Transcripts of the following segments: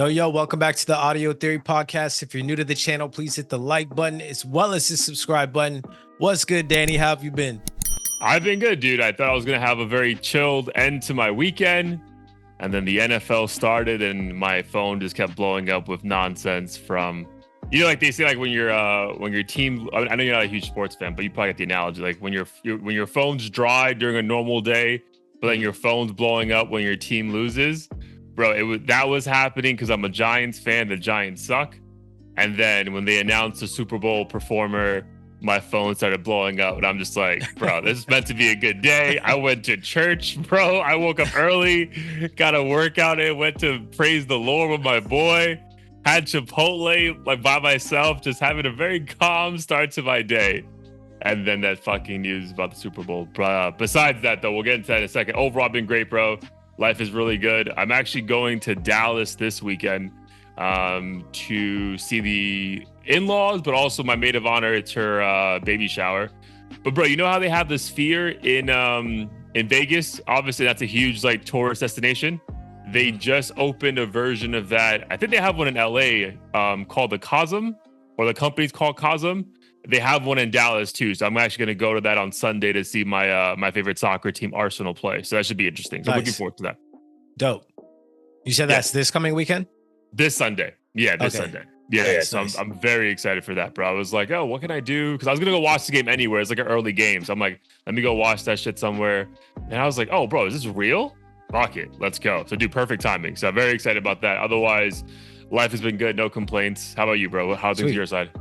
Yo, welcome back to the Audio Theory Podcast. If you're new to the channel, please hit the like button as well as the subscribe button. What's good, Danny? How have you been? I've been good, dude. I thought I was going to have a very chilled end to my weekend. And then the NFL started and my phone just kept blowing up with nonsense from, like they say, like when your team, I know you're not a huge sports fan, but you probably get the analogy. Like when your phone's dry during a normal day, but then your phone's blowing up when your team loses. Bro, that was happening because I'm a Giants fan. The Giants suck. And then when they announced the Super Bowl performer, my phone started blowing up. And I'm just like, bro, this is meant to be a good day. I went to church, bro. I woke up early, got a workout in, went to praise the Lord with my boy, had Chipotle like by myself, just having a very calm start to my day. And then that fucking news about the Super Bowl. Besides that, though, we'll get into that in a second. Overall, been great, bro. Life is really good. I'm actually going to Dallas this weekend to see the in-laws, but also my maid of honor. It's her baby shower. But bro, you know how they have the Sphere in Vegas? Obviously, that's a huge like tourist destination. They just opened a version of that. I think they have one in LA called the Cosm, or the company's called Cosm. They have one in Dallas too, so I'm actually going to go to that on Sunday to see my favorite soccer team, Arsenal, play. So that should be interesting. So I'm looking forward to that. Dope. You said that's this coming weekend? This Sunday. Yeah, this Sunday. Yeah, nice, yeah. So nice. I'm very excited for that, bro. I was like, oh, what can I do? Because I was going to go watch the game anywhere. It's like an early game. So I'm like, let me go watch that shit somewhere. And I was like, oh, bro, is this real? Fuck it. Let's go. So do perfect timing. So I'm very excited about that. Otherwise, life has been good. No complaints. How about you, bro? How's things on your side?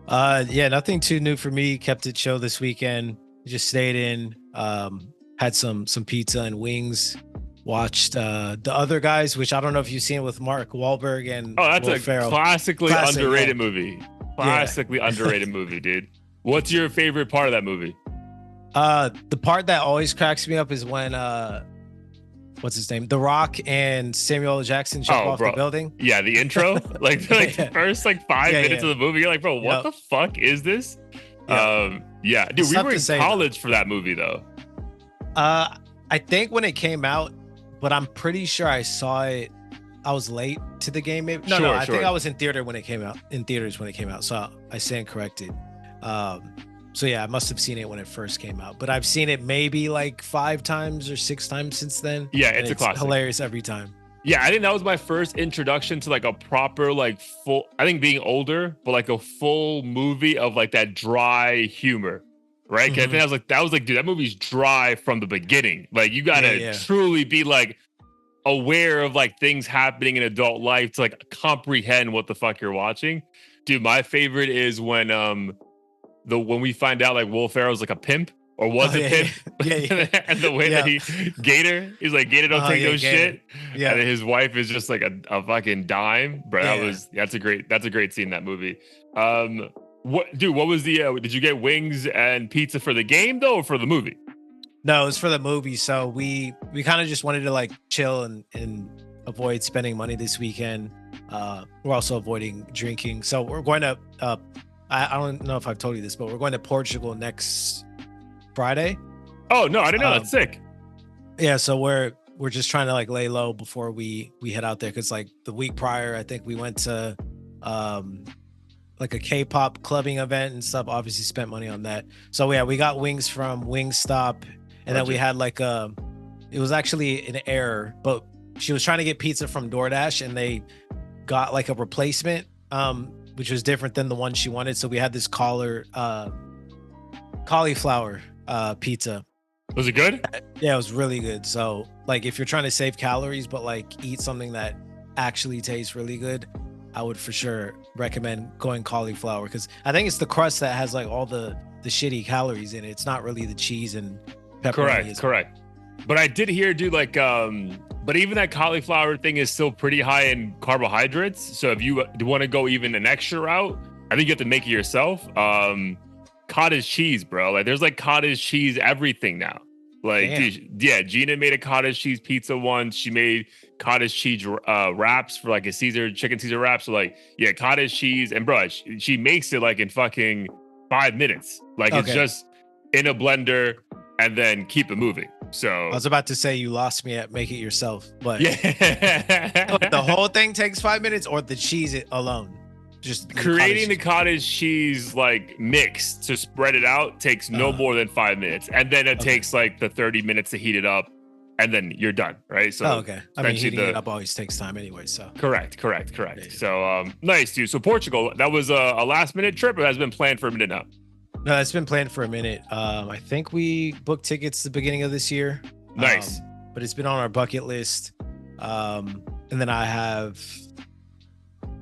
Yeah, nothing too new for me. Kept it chill this weekend. Just stayed in, had some pizza and wings. Watched The Other Guys, which I don't know if you've seen with Mark Wahlberg and that's Will a Ferrell. Classic, underrated movie. Classically underrated movie, dude. What's your favorite part of that movie? The part that always cracks me up is when what's his name? The Rock and Samuel L. Jackson jump off the building. Yeah, the intro, like the first 5 minutes of the movie, you're like, bro, what the fuck is this? Dude, it's we were in college for that movie though. I think when it came out, but I'm pretty sure I saw it. I was late to the game. Maybe I think I was in theaters when it came out. So I stand corrected. So yeah, I must have seen it when it first came out, but I've seen it maybe 5 times or 6 times since then. Yeah, it's a classic. Hilarious every time. Yeah, I think that was my first introduction to a proper full. I think being older, but a full movie of that dry humor, right? Mm-hmm. I think that was dude, that movie's dry from the beginning. You gotta truly be aware of things happening in adult life to comprehend what the fuck you're watching. Dude, my favorite is when we find out Will Ferrell's a pimp or was a pimp. Yeah. And the way that Gator, he's Gator don't take no shit. Yeah. And his wife is just a fucking dime. Bro, that's a great scene in that movie. What was the did you get wings and pizza for the game though or for the movie? No, it was for the movie. So we kind of just wanted to chill and avoid spending money this weekend. We're also avoiding drinking. So we're going to I don't know if I've told you this, but we're going to Portugal next Friday. Oh no, I didn't know. That's sick. Yeah, so we're just trying to lay low before we head out there, because the week prior I think we went to a K-pop clubbing event and stuff. Obviously spent money on that. So yeah, we got wings from Wingstop, and then we had it was actually an error, but she was trying to get pizza from DoorDash and they got a replacement which was different than the one she wanted. So we had this cauliflower pizza. Was it good? Yeah, it was really good. So if you're trying to save calories but eat something that actually tastes really good, I would for sure recommend going cauliflower, because I think it's the crust that has all the shitty calories in it. It's not really the cheese and pepperoni. Correct. But I did hear, dude, but even that cauliflower thing is still pretty high in carbohydrates. So if you want to go even an extra route, I think you have to make it yourself. Cottage cheese, bro. There's cottage cheese everything now. Dude, yeah, Gina made a cottage cheese pizza once. She made cottage cheese wraps for a chicken Caesar wrap. So cottage cheese, and bro, she makes it in fucking 5 minutes. It's just in a blender and then keep it moving. So I was about to say you lost me at make it yourself, but yeah. the whole thing takes 5 minutes, or the cheese alone. Just the Creating the cheese. cottage cheese like mix to spread it out takes no more than 5 minutes, and then it Okay. takes like the 30 minutes to heat it up, and then you're done, right? So Okay. I mean, heating it up always takes time anyway. So correct. Yeah. So nice, dude. So Portugal, that was a last minute trip, or has been planned for a minute now? No, that's been planned for a minute. I think we booked tickets the beginning of this year. Nice. But it's been on our bucket list. And then I have,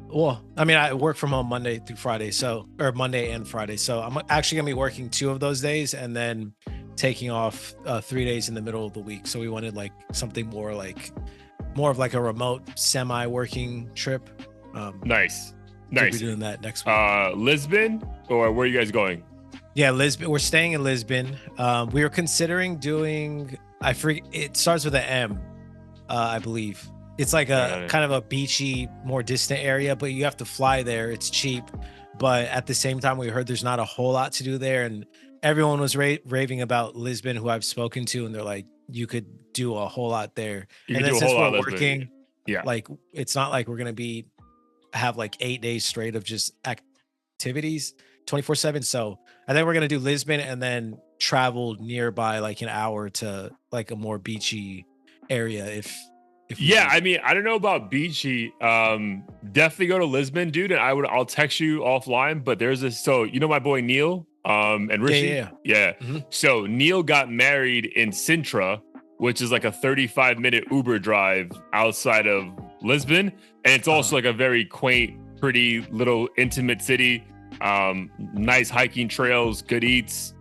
well, I mean, I work from home Monday through Friday, or Monday and Friday. So I'm actually gonna be working 2 of those days and then taking off 3 days in the middle of the week. So we wanted like something more of like a remote semi-working trip. Nice. We'll be doing that next week. Lisbon, or where are you guys going? Yeah, Lisbon. We're staying in Lisbon. We were considering doing. It starts with an M, I believe. It's like a kind of a beachy, more distant area, but you have to fly there. It's cheap, but at the same time, we heard there's not a whole lot to do there, and everyone was raving about Lisbon, who I've spoken to, and they're like, you could do a whole lot there. And then since we're working, like it's not like we're gonna have like 8 days straight of just activities 24/7. So I think we're gonna do Lisbon and then travel nearby like an hour to like a more beachy area if I mean, I don't know about beachy. Definitely go to Lisbon, dude. And I'll text you offline. But there's this. So you know my boy Neil, and Rishi. Yeah. Mm-hmm. So Neil got married in Sintra, which is like a 35-minute Uber drive outside of Lisbon, and it's also like a very quaint, pretty little intimate city. Nice hiking trails, good eats.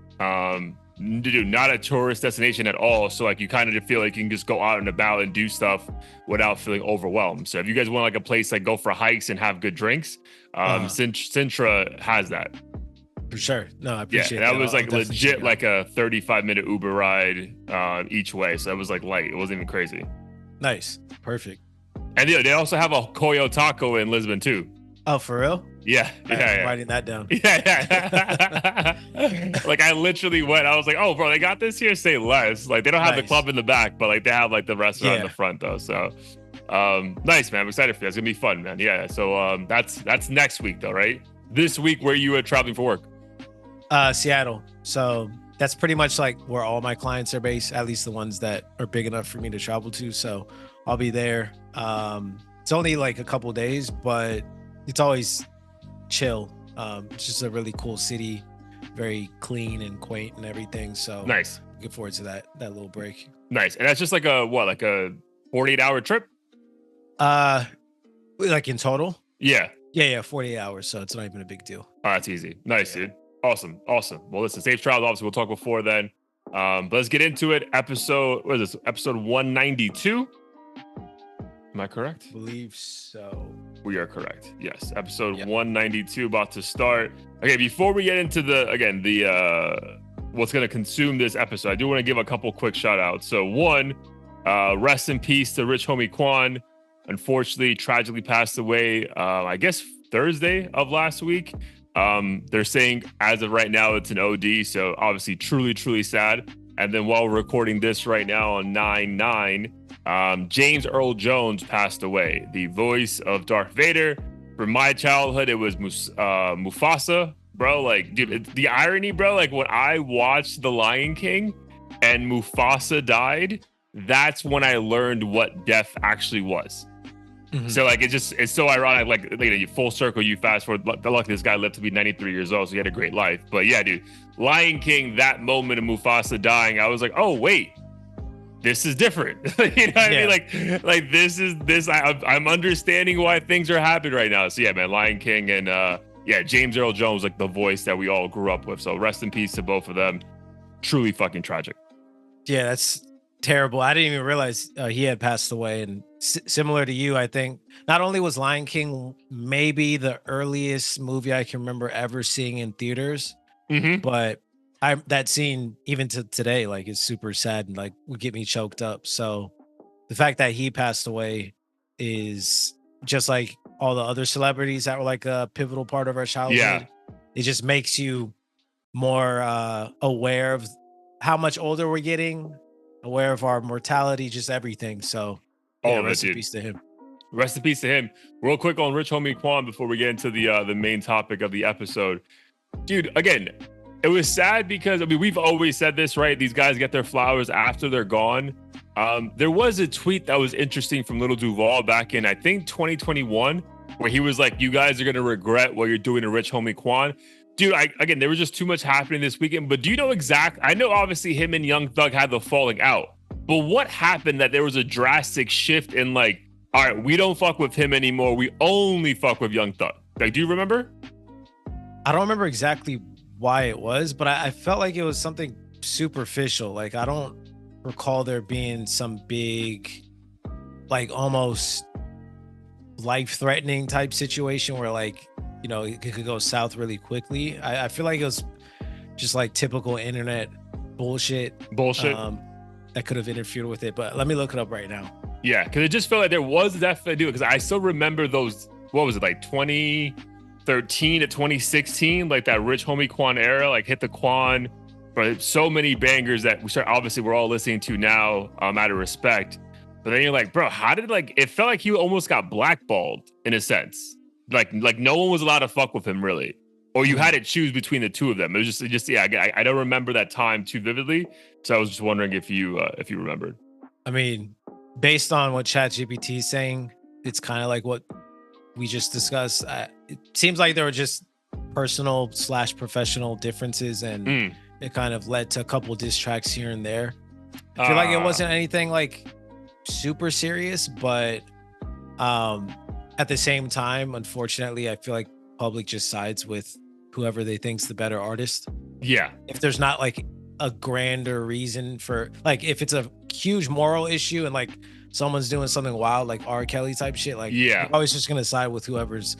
Dude, not a tourist destination at all. So like you kind of feel like you can just go out and about and do stuff without feeling overwhelmed. So if you guys want like a place like go for hikes and have good drinks, Sintra has that. For sure. No, I appreciate that. That was like legit like a 35-minute Uber ride each way. So that was like light. It wasn't even crazy. Nice. Perfect. And they also have a Koyo Taco in Lisbon too. Oh, for real? Yeah. I'm writing that down. Yeah. Like I literally went, I was like, oh bro, they got this here, say less. Like they don't have the club in the back, but like they have like the restaurant in the front though. So nice, man. I'm excited for you. It's gonna be fun, man. Yeah. So that's next week though, right? This week, where you are traveling for work? Seattle. So that's pretty much like where all my clients are based, at least the ones that are big enough for me to travel to. So I'll be there. It's only like a couple days, but it's always chill. It's just a really cool city, very clean and quaint and everything. So nice. Looking forward to that little break. Nice. And that's just like a 48-hour trip? Like in total? Yeah. 48 hours. So it's not even a big deal. Oh, that's easy. Nice, dude. Awesome. Well, listen, safe travels. Obviously, we'll talk before then. But let's get into it. Episode 192. Am I correct? I believe so. We are correct. Yes. Episode 192 about to start. Okay, before we get into the what's going to consume this episode, I do want to give a couple quick shout outs. So one, rest in peace to Rich Homie Quan. Unfortunately, tragically passed away, I guess Thursday of last week. They're saying as of right now, it's an OD. So obviously truly, truly sad. And then while we're recording this right now on 9/9, James Earl Jones passed away. The voice of Darth Vader. From my childhood, it was Mufasa, bro. Like, dude, the irony, bro. Like when I watched The Lion King and Mufasa died, that's when I learned what death actually was. Mm-hmm. So like it's so ironic. Like you full circle, you fast forward. Luckily, this guy lived to be 93 years old, so he had a great life. But yeah, dude, Lion King. That moment of Mufasa dying, I was like, oh wait, this is different. You know what I mean? Like this is this. I'm understanding why things are happening right now. So yeah, man, Lion King and James Earl Jones, like the voice that we all grew up with. So rest in peace to both of them. Truly fucking tragic. Yeah, that's terrible. I didn't even realize he had passed away. And similar to you, I think not only was Lion King maybe the earliest movie I can remember ever seeing in theaters, but that scene even to today, like, is super sad and like would get me choked up. So the fact that he passed away is just like all the other celebrities that were like a pivotal part of our childhood. Yeah. It just makes you more aware of how much older we're getting, aware of our mortality, just everything. So yeah, All of it, rest in dude. peace to him. Rest in peace to him. Real quick on Rich Homie Quan before we get into the main topic of the episode. Dude, again, it was sad because I mean we've always said this, right? These guys get their flowers after they're gone. There was a tweet that was interesting from Little Duval back in I think 2021, where he was like, "You guys are gonna regret what you're doing to Rich Homie Quan." Dude, again, there was just too much happening this weekend. But do you know I know obviously him and Young Thug had the falling out, but what happened that there was a drastic shift in like, all right, we don't fuck with him anymore. We only fuck with Young Thug. Like, do you remember? I don't remember exactly why it was, but I felt like it was something superficial. Like I don't recall there being some big, like almost life-threatening type situation where like, you know, it could go south really quickly. I feel like it was just like typical internet bullshit. Bullshit. That could have interfered with it. But let me look it up right now. Yeah, because it just felt like there was definitely because I still remember those. What was it like 2013 to 2016, like that Rich Homie Quan era, like hit the Quan, but so many bangers that obviously we're all listening to now, out of respect. But then you're like, bro, how did like it felt like he almost got blackballed in a sense, like no one was allowed to fuck with him really, or you had to choose between the two of them. It was just yeah, I don't remember that time too vividly, so I was just wondering if you remembered. I mean, based on what ChatGPT is saying, it's kind of like what we just discussed. It seems like there were just personal / professional differences, and it kind of led to a couple diss tracks here and there. I feel like it wasn't anything like super serious, but at the same time, unfortunately, I feel like public just sides with whoever they think's the better artist. Yeah. If there's not like a grander reason for, like, if it's a huge moral issue and like someone's doing something wild, like R. Kelly type shit, like, yeah, I'm always just gonna side with whoever's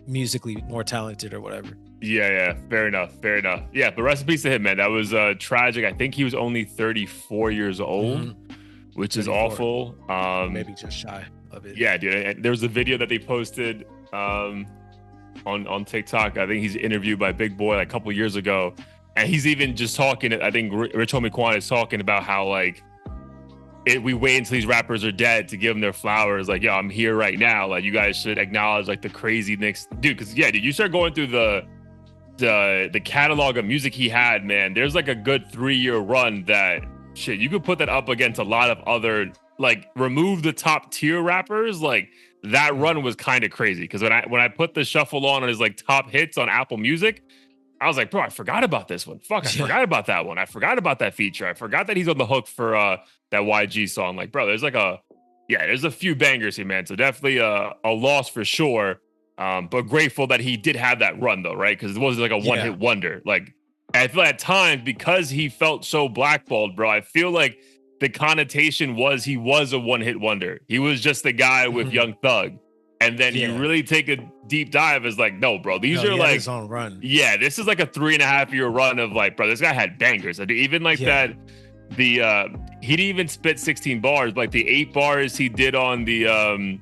musically more talented or whatever. Yeah. Fair enough. Yeah, but rest in peace to him, man. That was tragic. I think he was only 34 years old, which is awful. Maybe just shy of it. Yeah, dude. There was a video that they posted on TikTok. I think he's interviewed by Big Boy like a couple years ago, and he's even just talking. I think Rich Homie Quan is talking about how like we wait until these rappers are dead to give them their flowers. Like, yo, I'm here right now. Like, you guys should acknowledge like the crazy next dude. Because yeah, dude, you start going through the catalog of music he had, man. There's like a good 3-year run that shit. You could put that up against a lot of other, like, remove the top tier rappers. Like, that run was kind of crazy. Because when I put the shuffle on his like top hits on Apple Music, I was like, bro, I forgot about this one. Fuck, I forgot about that one. I forgot about that feature. I forgot that he's on the hook for that YG song. Like, bro, there's a few bangers here, man. So definitely a loss for sure. But grateful that he did have that run though, right? Because it wasn't like a one-hit wonder. Like, I feel at times because he felt so blackballed, bro, I feel like the connotation was he was a one-hit wonder. He was just the guy with Young Thug. And then you really take a deep dive as like, no, bro, these are like his own run. Yeah, this is like a 3.5-year run of like, bro, this guy had bangers. Even like that, he didn't even spit 16 bars, but like the 8 bars he did on the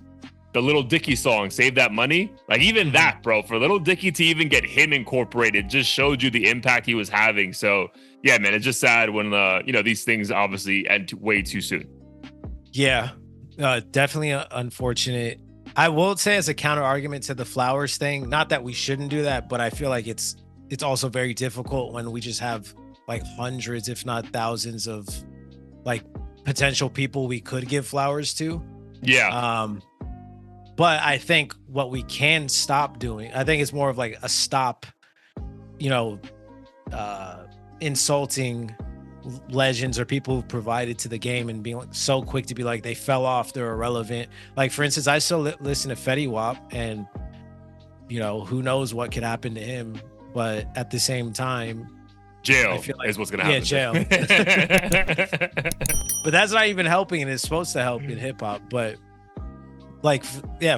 Little Dicky song, Save That Money. Like even that, bro, for Little Dicky to even get him incorporated just showed you the impact he was having. So yeah, man, it's just sad when these things obviously end way too soon. Yeah, definitely unfortunate. I will say as a counter argument to the flowers thing, not that we shouldn't do that, but I feel like it's also very difficult when we just have like hundreds, if not thousands of like potential people we could give flowers to. Yeah. But I think what we can stop doing, I think it's more of like a stop, insulting legends or people who provided to the game and being like so quick to be like they fell off, they're irrelevant. Like for instance, I still listen to Fetty Wap, and who knows what could happen to him, but at the same time, jail is what's gonna happen. Yeah, jail. But that's not even helping, and it's supposed to help in hip-hop. But like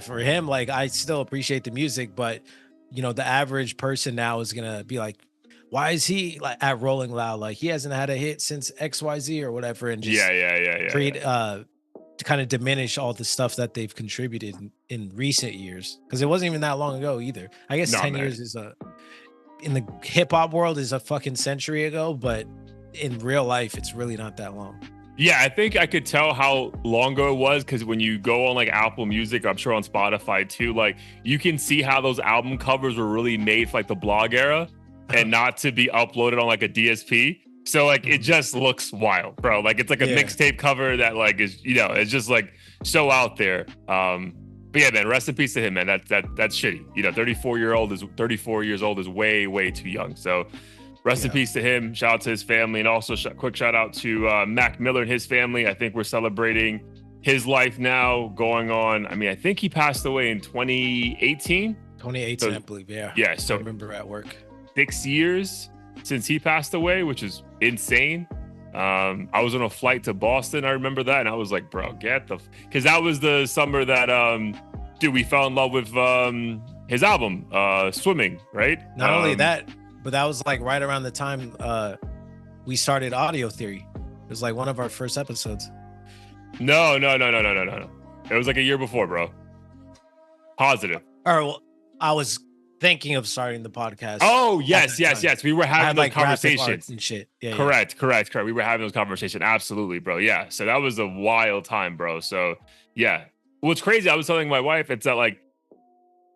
for him, like I still appreciate the music, but the average person now is gonna be like, why is he like at Rolling Loud? Like he hasn't had a hit since XYZ or whatever, and just create to kind of diminish all the stuff that they've contributed in recent years, because it wasn't even that long ago either. I guess 10 years is in the hip hop world is a fucking century ago, but in real life, it's really not that long. Yeah, I think I could tell how long ago it was because when you go on like Apple Music, I'm sure on Spotify too, like you can see how those album covers were really made for like the blog era and not to be uploaded on like a DSP. So like it just looks wild, bro. Like it's like a Yeah. mixtape cover that like is, you know, it's just like so out there. But yeah, man, rest in peace to him, man. That's shitty. You know, 34 years old is way too young. So rest in peace to him. Shout out to his family, and also quick shout out to Mac Miller and his family. I think we're celebrating his life now, going on. I mean, I think he passed away in 2018. 2018, So, I believe. Yeah. yeah. I So remember at work. 6 years since he passed away, which is insane. I was on a flight to Boston. I remember that, and I was like, bro, because that was the summer that dude, we fell in love with his album, Swimming, right? Not only that, but that was like right around the time we started Audio Theory. It was like one of our first episodes. No. It was like a year before, bro. Positive. Or well, I was thinking of starting the podcast. Oh, yes. We were having those like graphic conversations arts and shit. Yeah, correct. We were having those conversations. Absolutely, bro. Yeah. So that was a wild time, bro. So yeah. What's crazy, I was telling my wife, it's that like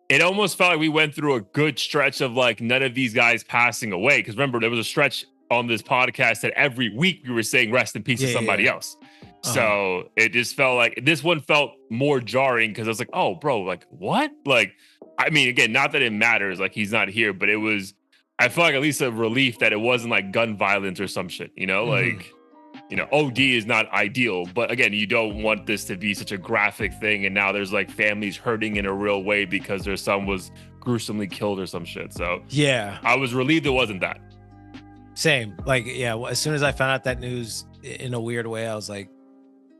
it almost felt like we went through a good stretch of like none of these guys passing away. Because remember, there was a stretch on this podcast that every week we were saying rest in peace to somebody else. So it just felt like this one felt more jarring because I was like, oh, bro, like what? Like, I mean, again, not that it matters, like he's not here, but I felt like at least a relief that it wasn't like gun violence or some shit, you know, like, you know, OD is not ideal, but again, you don't want this to be such a graphic thing. And now there's like families hurting in a real way because their son was gruesomely killed or some shit. So yeah, I was relieved it wasn't that. Same. Like, yeah, as soon as I found out that news in a weird way, I was like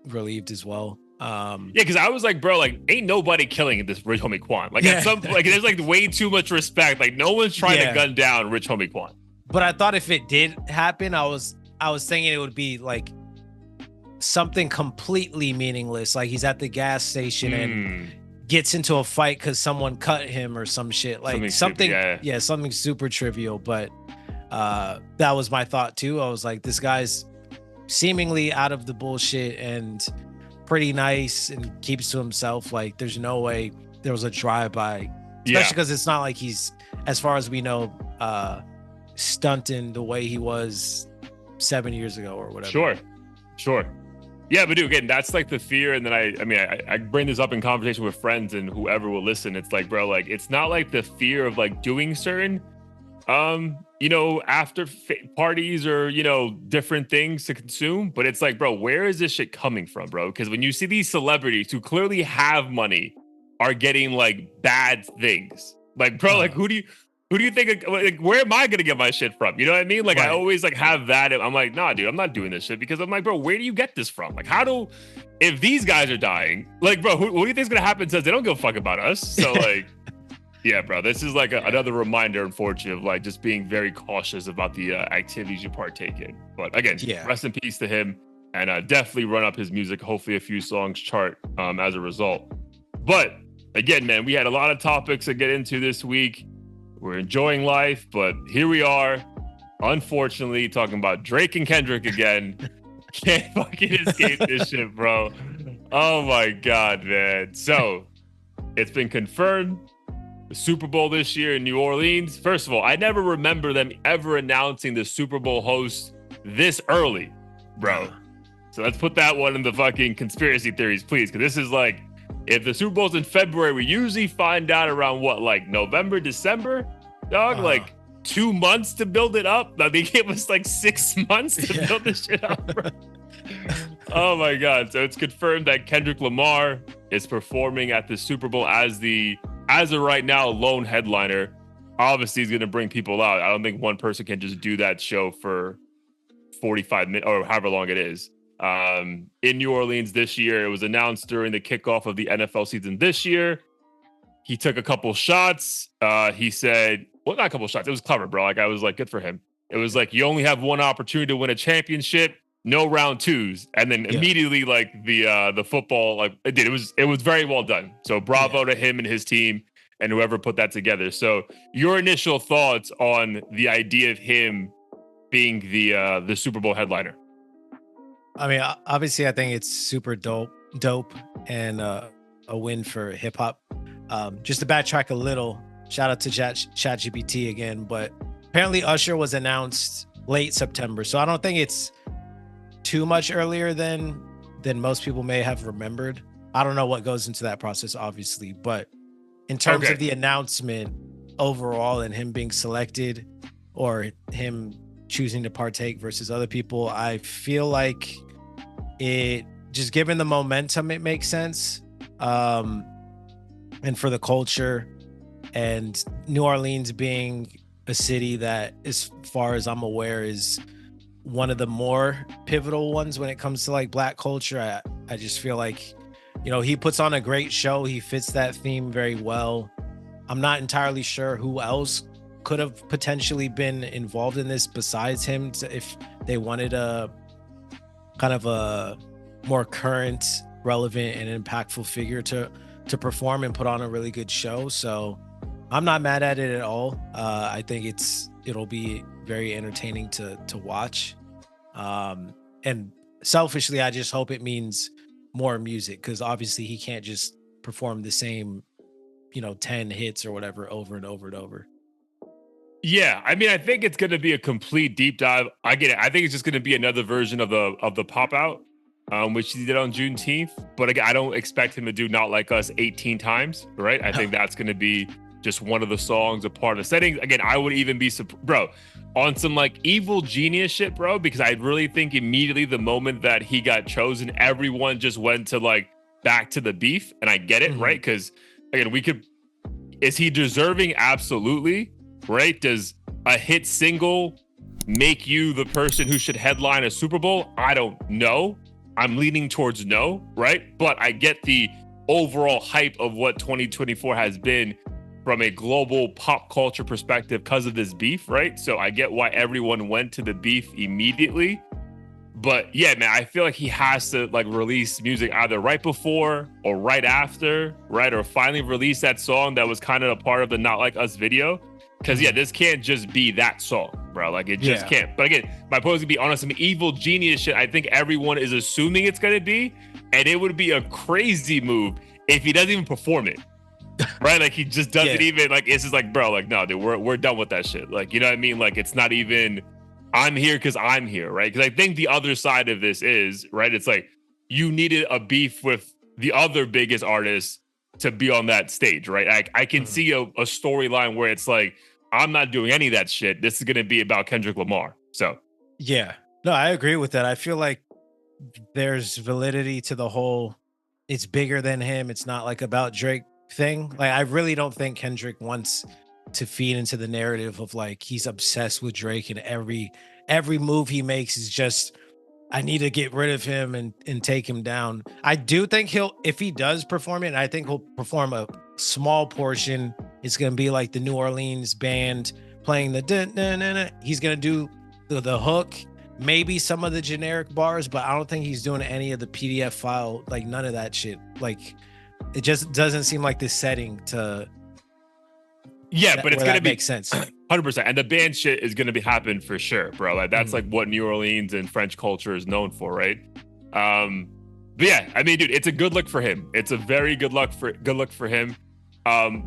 relieved as well. Yeah, because I was like, bro, like ain't nobody killing this Rich Homie Quan. Like at some like there's like way too much respect. Like no one's trying to gun down Rich Homie Quan. But I thought if it did happen, I was thinking it would be like something completely meaningless. Like he's at the gas station and gets into a fight because someone cut him or some shit. Like something super trivial. But that was my thought too. I was like, this guy's seemingly out of the bullshit and pretty nice and keeps to himself. Like there's no way there was a drive-by, especially because it's not like he's, as far as we know, stunting the way he was 7 years ago or whatever. Sure. Yeah, but dude, again, that's like the fear. And then I bring this up in conversation with friends and whoever will listen. It's like, bro, like it's not like the fear of like doing certain you know, after parties or, you know, different things to consume. But it's like, bro, where is this shit coming from, bro? Because when you see these celebrities who clearly have money are getting like bad things, like, bro, like who do you think, like, where am I going to get my shit from? You know what I mean? Like, I always like have that. I'm like, nah, dude, I'm not doing this shit because I'm like, bro, where do you get this from? Like, if these guys are dying, like, bro, what do you think's going to happen since they don't give a fuck about us? So like, yeah, bro, this is like another reminder, unfortunately, of like just being very cautious about the activities you partake in. But again, rest in peace to him, and definitely run up his music. Hopefully a few songs chart as a result. But again, man, we had a lot of topics to get into this week. We're enjoying life, but here we are, unfortunately, talking about Drake and Kendrick again. Can't fucking escape this shit, bro. Oh my God, man. So it's been confirmed. The Super Bowl this year in New Orleans. First of all, I never remember them ever announcing the Super Bowl host this early, bro. So let's put that one in the fucking conspiracy theories, please. Because this is like, if the Super Bowl's in February, we usually find out around what, like November, December, dog? Like 2 months to build it up. I mean, it was like 6 months to build this shit up, bro. Oh my God. So it's confirmed that Kendrick Lamar is performing at the Super Bowl as of right now, lone headliner. Obviously, he's going to bring people out. I don't think one person can just do that show for 45 minutes or however long it is. In New Orleans this year, it was announced during the kickoff of the NFL season this year. He took a couple shots. He said, well, not a couple shots. It was clever, bro. Like, I was like, good for him. It was like, you only have one opportunity to win a championship. No round twos, and then immediately like the football, like it was very well done. So bravo to him and his team and whoever put that together. So your initial thoughts on the idea of him being the Super Bowl headliner? I mean, obviously, I think it's super dope, and a win for hip hop. Just to backtrack a little, shout out to ChatGPT again, but apparently Usher was announced late September, so I don't think it's too much earlier than most people may have remembered. I don't know what goes into that process, obviously, but in terms of Okay. the announcement overall and him being selected or him choosing to partake versus other people, I feel like it just given the momentum, it makes sense. Um, and for the culture and New Orleans being a city that, as far as I'm aware, is one of the more pivotal ones when it comes to like black culture. I just feel like, he puts on a great show. He fits that theme very well. I'm not entirely sure who else could have potentially been involved in this besides him if they wanted a kind of a more current, relevant, and impactful figure to perform and put on a really good show. So I'm not mad at it at all. I think it'll be very entertaining to watch. And selfishly, I just hope it means more music, because obviously he can't just perform the same, 10 hits or whatever over and over and over. Yeah, I mean, I think it's going to be a complete deep dive. I get it. I think it's just going to be another version of the pop out, which he did on Juneteenth. But again, I don't expect him to do "Not Like Us" 18 times, right? I think that's going to be just one of the songs, a part of the settings. Again, I would even be bro, on some like evil genius shit, bro, because I really think immediately the moment that he got chosen, everyone just went to like back to the beef, and I get it, right? Mhm. Because again, is he deserving? Absolutely. Right? Does a hit single make you the person who should headline a Super Bowl? I don't know. I'm leaning towards no, right? But I get the overall hype of what 2024 has been from a global pop culture perspective because of this beef, right? So I get why everyone went to the beef immediately. But yeah, man, I feel like he has to like release music either right before or right after, right? Or finally release that song that was kind of a part of the Not Like Us video. Cause yeah, Mhm. this can't just be that song, bro. Like it just Yeah. can't. But again, my point is to be honest, some evil genius shit. I think everyone is assuming it's gonna be, and it would be a crazy move if he doesn't even perform it. Right? Like he just doesn't Yeah. even like it's just like, bro, like no, dude, we're done with that shit. Like, you know what I mean? Like it's not even I'm here because I'm here, right? Because I think the other side of this is, right, it's like you needed a beef with the other biggest artists to be on that stage, right? I can Mhm. see a storyline where it's like, I'm not doing any of that shit. This is gonna be about Kendrick Lamar. So Yeah. No, I agree with that. I feel like there's validity to the whole it's bigger than him. It's not like about Drake thing. Like I really don't think Kendrick wants to feed into the narrative of like he's obsessed with Drake, and every move he makes is just I need to get rid of him and take him down. I do think he'll if he does perform it, and I think he'll perform a small portion. It's gonna be like the New Orleans band playing the dun, dun, dun, dun. He's gonna do the hook, maybe some of the generic bars, but I don't think he's doing any of the PDF file, like none of that shit. Like it just doesn't seem like the setting to yeah, that but it's where gonna that be makes sense. 100%. And the band shit is gonna be happen for sure, bro. Like that's Mhm. like what New Orleans and French culture is known for, right? Um, but yeah, I mean, dude, it's a good look for him. It's a very good look for him.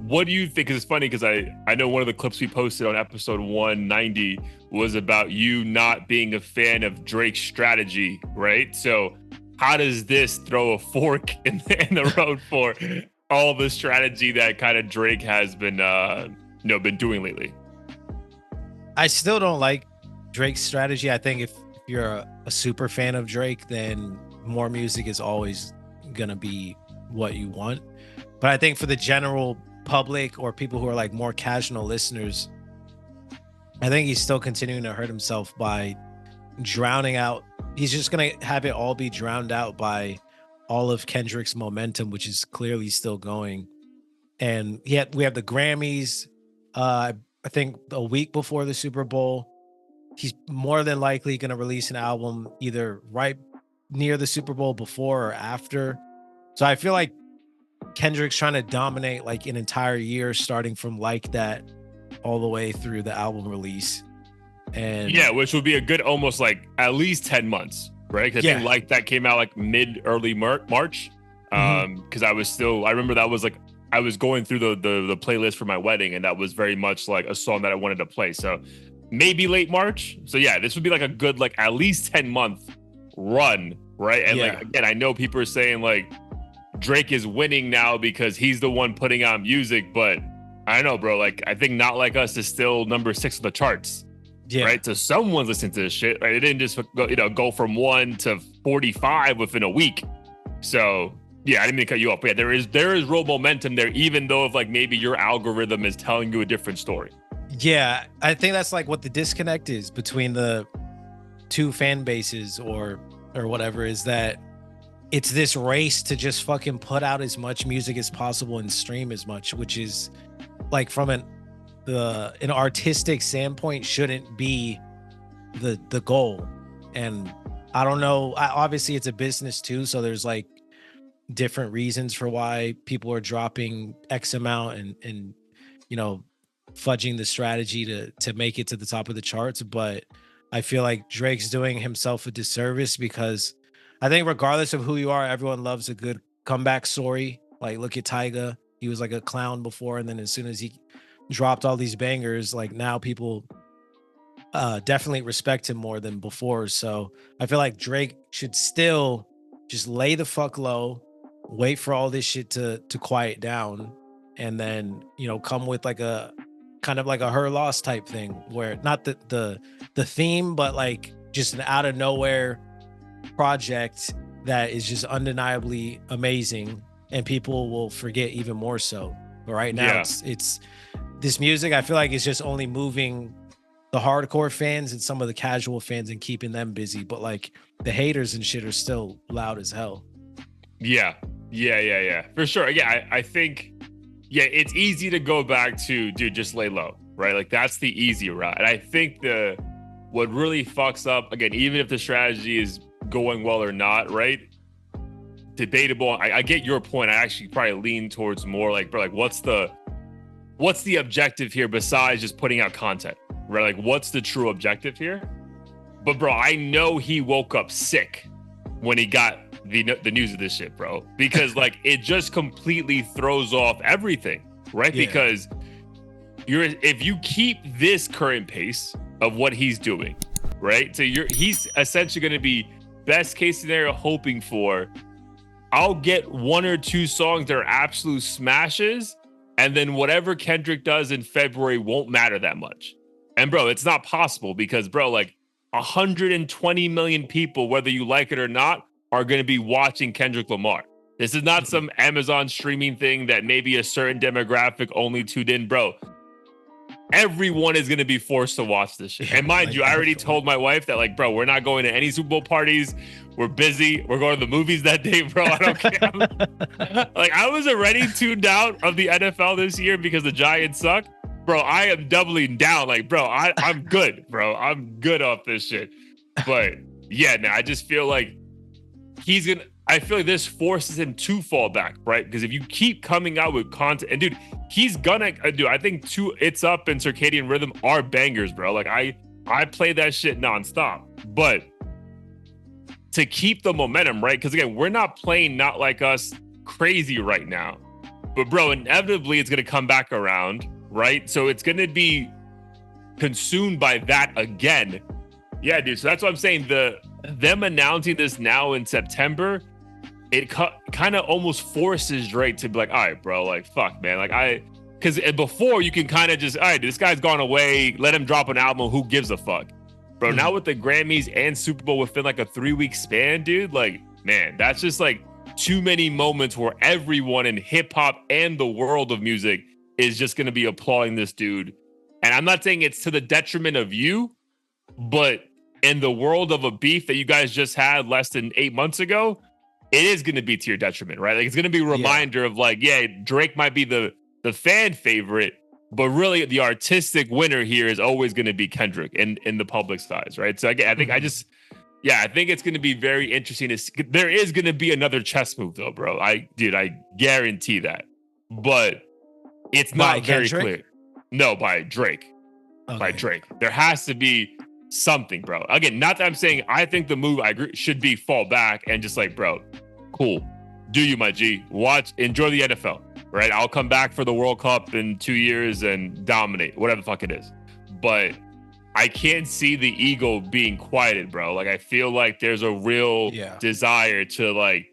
What do you think? Because it's funny because I know one of the clips we posted on episode 190 was about you not being a fan of Drake's strategy, right? So how does this throw a fork in the road for all the strategy that kind of Drake has been been doing lately? I still don't like Drake's strategy. I think if you're a super fan of Drake, then more music is always gonna be what you want. But I think for the general public or people who are like more casual listeners, I think he's still continuing to hurt himself by drowning out. He's just gonna have it all be drowned out by all of Kendrick's momentum, which is clearly still going. And yet we have the Grammys. I think a week before the Super Bowl, he's more than likely going to release an album either right near the Super Bowl, before or after. So I feel like Kendrick's trying to dominate like an entire year, starting from like that all the way through the album release. And Yeah, which would be a good almost like at least 10 months. right? 'Cause I think like that came out like early March. Because I remember that was like I was going through the playlist for my wedding, and that was very much like a song that I wanted to play. So maybe late March. So yeah, this would be like a good like at least 10-month run, right? And like again, I know people are saying like Drake is winning now because he's the one putting out music, but I don't know, bro. Like I think Not Like Us is still number 6 on the charts. Yeah. Right. So someone's listening to this shit. Right? It didn't just go from 1 to 45 within a week. So yeah, I didn't mean to cut you off. But yeah, there is real momentum there, even though if like maybe your algorithm is telling you a different story. Yeah, I think that's like what the disconnect is between the two fan bases or whatever, is that it's this race to just fucking put out as much music as possible and stream as much, which is like from an artistic standpoint shouldn't be the goal. And I don't know, obviously it's a business too, so there's like different reasons for why people are dropping X amount and fudging the strategy to make it to the top of the charts. But I feel like Drake's doing himself a disservice, because I think regardless of who you are, everyone loves a good comeback story. Like look at Tyga, he was like a clown before, and then as soon as he dropped all these bangers, like now people definitely respect him more than before. So I feel like Drake should still just lay the fuck low, wait for all this shit to quiet down, and then come with like a kind of like a Her Loss type thing, where not the theme, but like just an out of nowhere project that is just undeniably amazing, and people will forget even more so. But right now it's this music, I feel like it's just only moving the hardcore fans and some of the casual fans and keeping them busy, but like the haters and shit are still loud as hell. Yeah, for sure. Yeah, I think it's easy to go back to, dude, just lay low, right? Like that's the easy route. And I think what really fucks up, again, even if the strategy is going well or not, right? Debatable. I get your point. I actually probably lean towards more like, bro, like what's the objective here besides just putting out content, right? Like what's the true objective here? But bro, I know he woke up sick when he got the news of this shit, bro, because like it just completely throws off everything, right? Yeah. Because if you keep this current pace of what he's doing, right? So he's essentially going to be best case scenario hoping for, I'll get 1 or 2 songs that are absolute smashes, and then whatever Kendrick does in February won't matter that much. And bro, it's not possible, because bro, like 120 million people, whether you like it or not, are going to be watching Kendrick Lamar. This is not some Amazon streaming thing that maybe a certain demographic only tuned in, bro. Everyone is going to be forced to watch this shit. And mind you, I already told my wife that, like, bro, we're not going to any Super Bowl parties. We're busy. We're going to the movies that day, bro. I don't care. Like, I was already tuned out of the NFL this year because the Giants suck. Bro, I am doubling down. Like, bro, I'm good, bro. I'm good off this shit. But yeah, now I just feel like I feel like this forces him to fall back, right? Because if you keep coming out with content, and dude, he's gonna do. I think It's Up and Circadian Rhythm are bangers, bro. Like I play that shit nonstop. But to keep the momentum, right? Because again, we're not playing Not Like Us crazy right now. But bro, inevitably it's gonna come back around, right? So it's gonna be consumed by that again. Yeah, dude. So that's what I'm saying. Them announcing this now in September, it kind of almost forces Drake to be like, all right, bro, like, fuck, man. Like, because before you can kind of just, all right, this guy's gone away, let him drop an album, who gives a fuck? Bro, now with the Grammys and Super Bowl within like a 3-week span, dude, like, man, that's just like too many moments where everyone in hip hop and the world of music is just going to be applauding this dude. And I'm not saying it's to the detriment of you, but in the world of a beef that you guys just had less than 8 months ago, it is going to be to your detriment, right? Like it's going to be a reminder of like, yeah, Drake might be the fan favorite, but really the artistic winner here is always going to be Kendrick in the public's eyes, right? So I think I think it's going to be very interesting. There is going to be another chess move though, bro. I guarantee that, but it's not very clear. No, by Drake. Okay. By Drake. There has to be something, bro. Again, not that I'm saying I think the move I agree should be fall back and just like, bro, cool. Do you, my G? Watch, enjoy the NFL, right? I'll come back for the World Cup in 2 years and dominate, whatever the fuck it is. But I can't see the ego being quieted, bro. Like, I feel like there's a real desire to like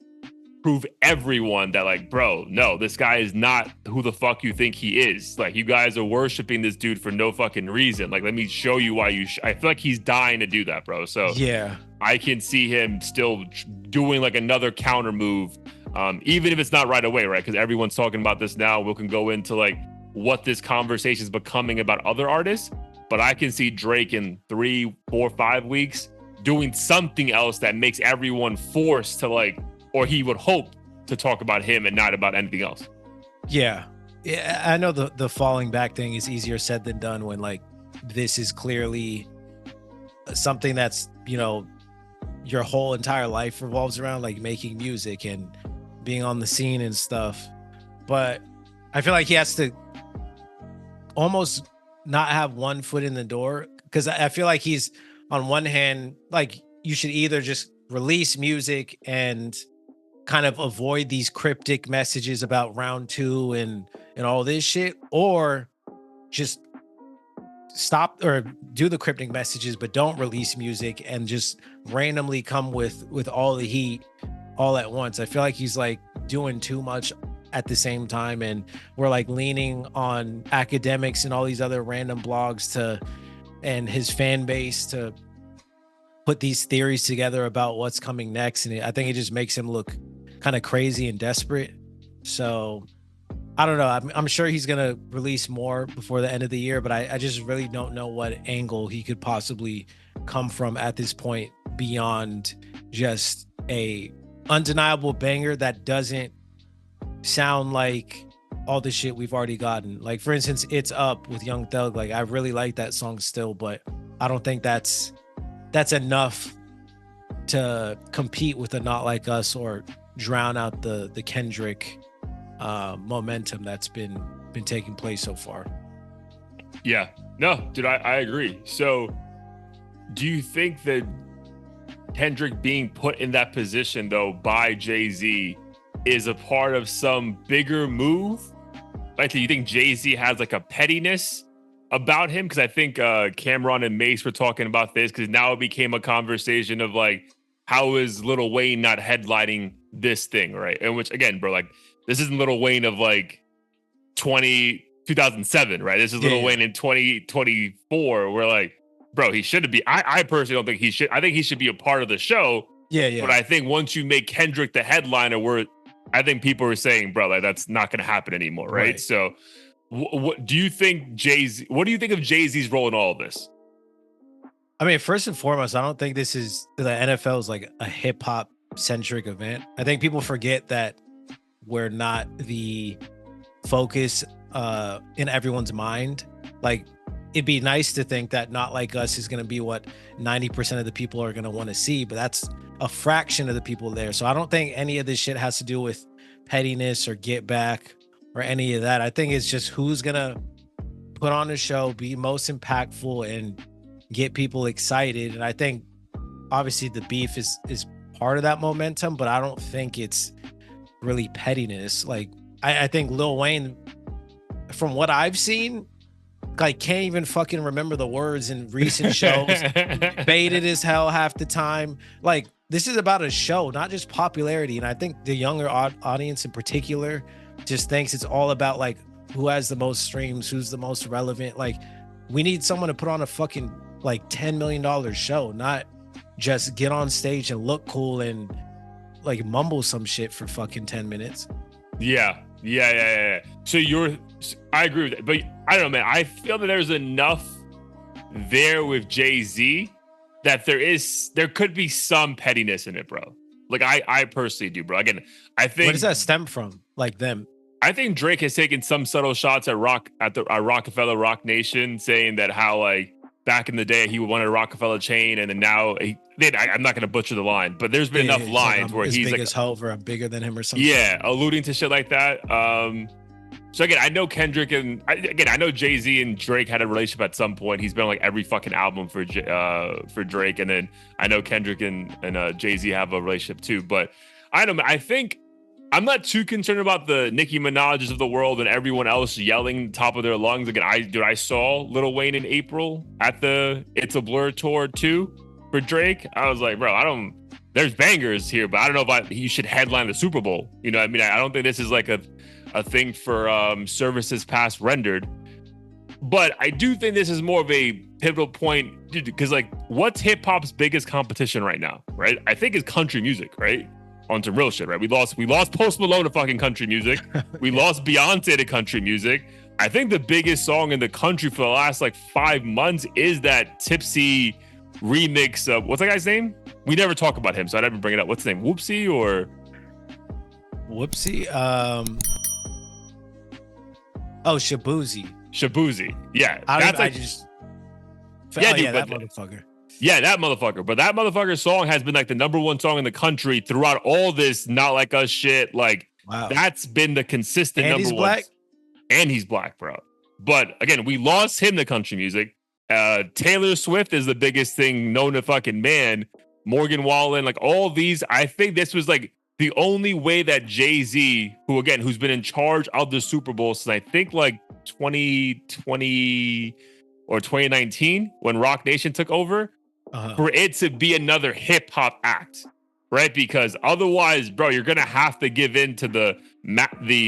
prove everyone that like, bro, no, this guy is not who the fuck you think he is. Like, you guys are worshiping this dude for no fucking reason. Like, let me show you why I feel like he's dying to do that, bro. So yeah, I can see him still doing like another counter move, even if it's not right away, right? Because everyone's talking about this now. We can go into like what this conversation is becoming about other artists, but I can see Drake in 3, 4, 5 weeks doing something else that makes everyone forced to like, or he would hope to talk about him and not about anything else. Yeah, I know the falling back thing is easier said than done when like this is clearly something that's, you know, your whole entire life revolves around, like making music and being on the scene and stuff. But I feel like he has to almost not have one foot in the door, because I feel like he's on one hand, like you should either just release music and kind of avoid these cryptic messages about round 2 and all this shit, or just stop or do the cryptic messages but don't release music and just randomly come with all the heat all at once. I feel like he's like doing too much at the same time, and we're like leaning on academics and all these other random blogs to, and his fan base to put these theories together about what's coming next, and I think it just makes him look kind of crazy and desperate. So I don't know. I'm sure he's gonna release more before the end of the year, but I just really don't know what angle he could possibly come from at this point beyond just a undeniable banger that doesn't sound like all the shit we've already gotten. Like, for instance, It's Up with Young Thug. Like, I really like that song still, but I don't think that's enough to compete with a Not Like Us or drown out the Kendrick momentum that's been taking place so far. Yeah, no, dude, I agree. So do you think that Kendrick being put in that position though by Jay-Z is a part of some bigger move? Like, do you think Jay-Z has like a pettiness about him? Because I think Cameron and Mace were talking about this, because now it became a conversation of like, how is Lil Wayne not headlining this thing, right? And which, again, bro, like, this isn't Lil Wayne of like 2007, right? This is Lil Wayne in 2024. Where like, bro, he shouldn't be. I personally don't think he should. I think he should be a part of the show. Yeah. But I think once you make Kendrick the headliner, I think people are saying, bro, like, that's not going to happen anymore, right? So, what do you think Jay-Z? What do you think of Jay-Z's role in all of this? I mean, first and foremost, I don't think this is the NFL is like a hip hop centric event. I think people forget that we're not the focus in everyone's mind. Like, it'd be nice to think that Not Like Us is going to be what 90% of the people are going to want to see, but that's a fraction of the people there. So I don't think any of this shit has to do with pettiness or get back or any of that. I think it's just who's going to put on the show, be most impactful, and get people excited. And I think obviously the beef is part of that momentum, but I don't think it's really pettiness. Like, I think Lil Wayne, from what I've seen, like, can't even fucking remember the words in recent shows. Baited as hell half the time. Like, this is about a show, not just popularity. And I think the younger audience in particular just thinks it's all about like who has the most streams, who's the most relevant. Like, we need someone to put on a fucking like $10 million show, not just get on stage and look cool and like mumble some shit for fucking 10 minutes. Yeah. So I agree with that, but I don't know, man. I feel that there's enough there with Jay-Z that there could be some pettiness in it, bro. Like, I personally do, bro. Again, I think, where does that stem from? Like, them? I think Drake has taken some subtle shots at Rockefeller Rock Nation, saying that how like back in the day he wanted a Rockefeller chain, and then now I'm not going to butcher the line, but there's been enough lines like where he's big like, as hell, or I'm bigger than him or something. Yeah, alluding to shit like that. So again, I know Kendrick and I know Jay-Z and Drake had a relationship at some point. He's been on like every fucking album for Drake, and then I know Kendrick and Jay-Z have a relationship too. But I don't know. I think I'm not too concerned about the Nicki Minaj's of the world and everyone else yelling top of their lungs. Again, I saw Lil Wayne in April at the It's a Blur tour too for Drake. I was like, bro, there's bangers here, but I don't know if he should headline the Super Bowl. You know what I mean? I don't think this is like a thing for services past rendered. But I do think this is more of a pivotal point because like what's hip hop's biggest competition right now, right? I think is country music, right? On some real shit, right? We lost Post Malone to fucking country music. We lost Beyonce to country music. I think the biggest song in the country for the last like 5 months is that Tipsy remix of what's that guy's name? We never talk about him, so I never bring it up. What's his name? Whoopsie or Whoopsie? Oh, Shabuzi. Shabuzi. Yeah. Yeah, that motherfucker. Yeah, that motherfucker. But that motherfucker's song has been like the #1 song in the country throughout all this Not Like Us shit. Like, wow. That's been the consistent and number he's one. Black? And he's black, bro. But again, we lost him to country music. Taylor Swift is the biggest thing known to fucking man. Morgan Wallen, like all these. I think this was like the only way that Jay-Z, who's been in charge of the Super Bowl since I think like 2020 or 2019 when Rock Nation took over, for it to be another hip hop act, right? Because otherwise, bro, you're gonna have to give in to the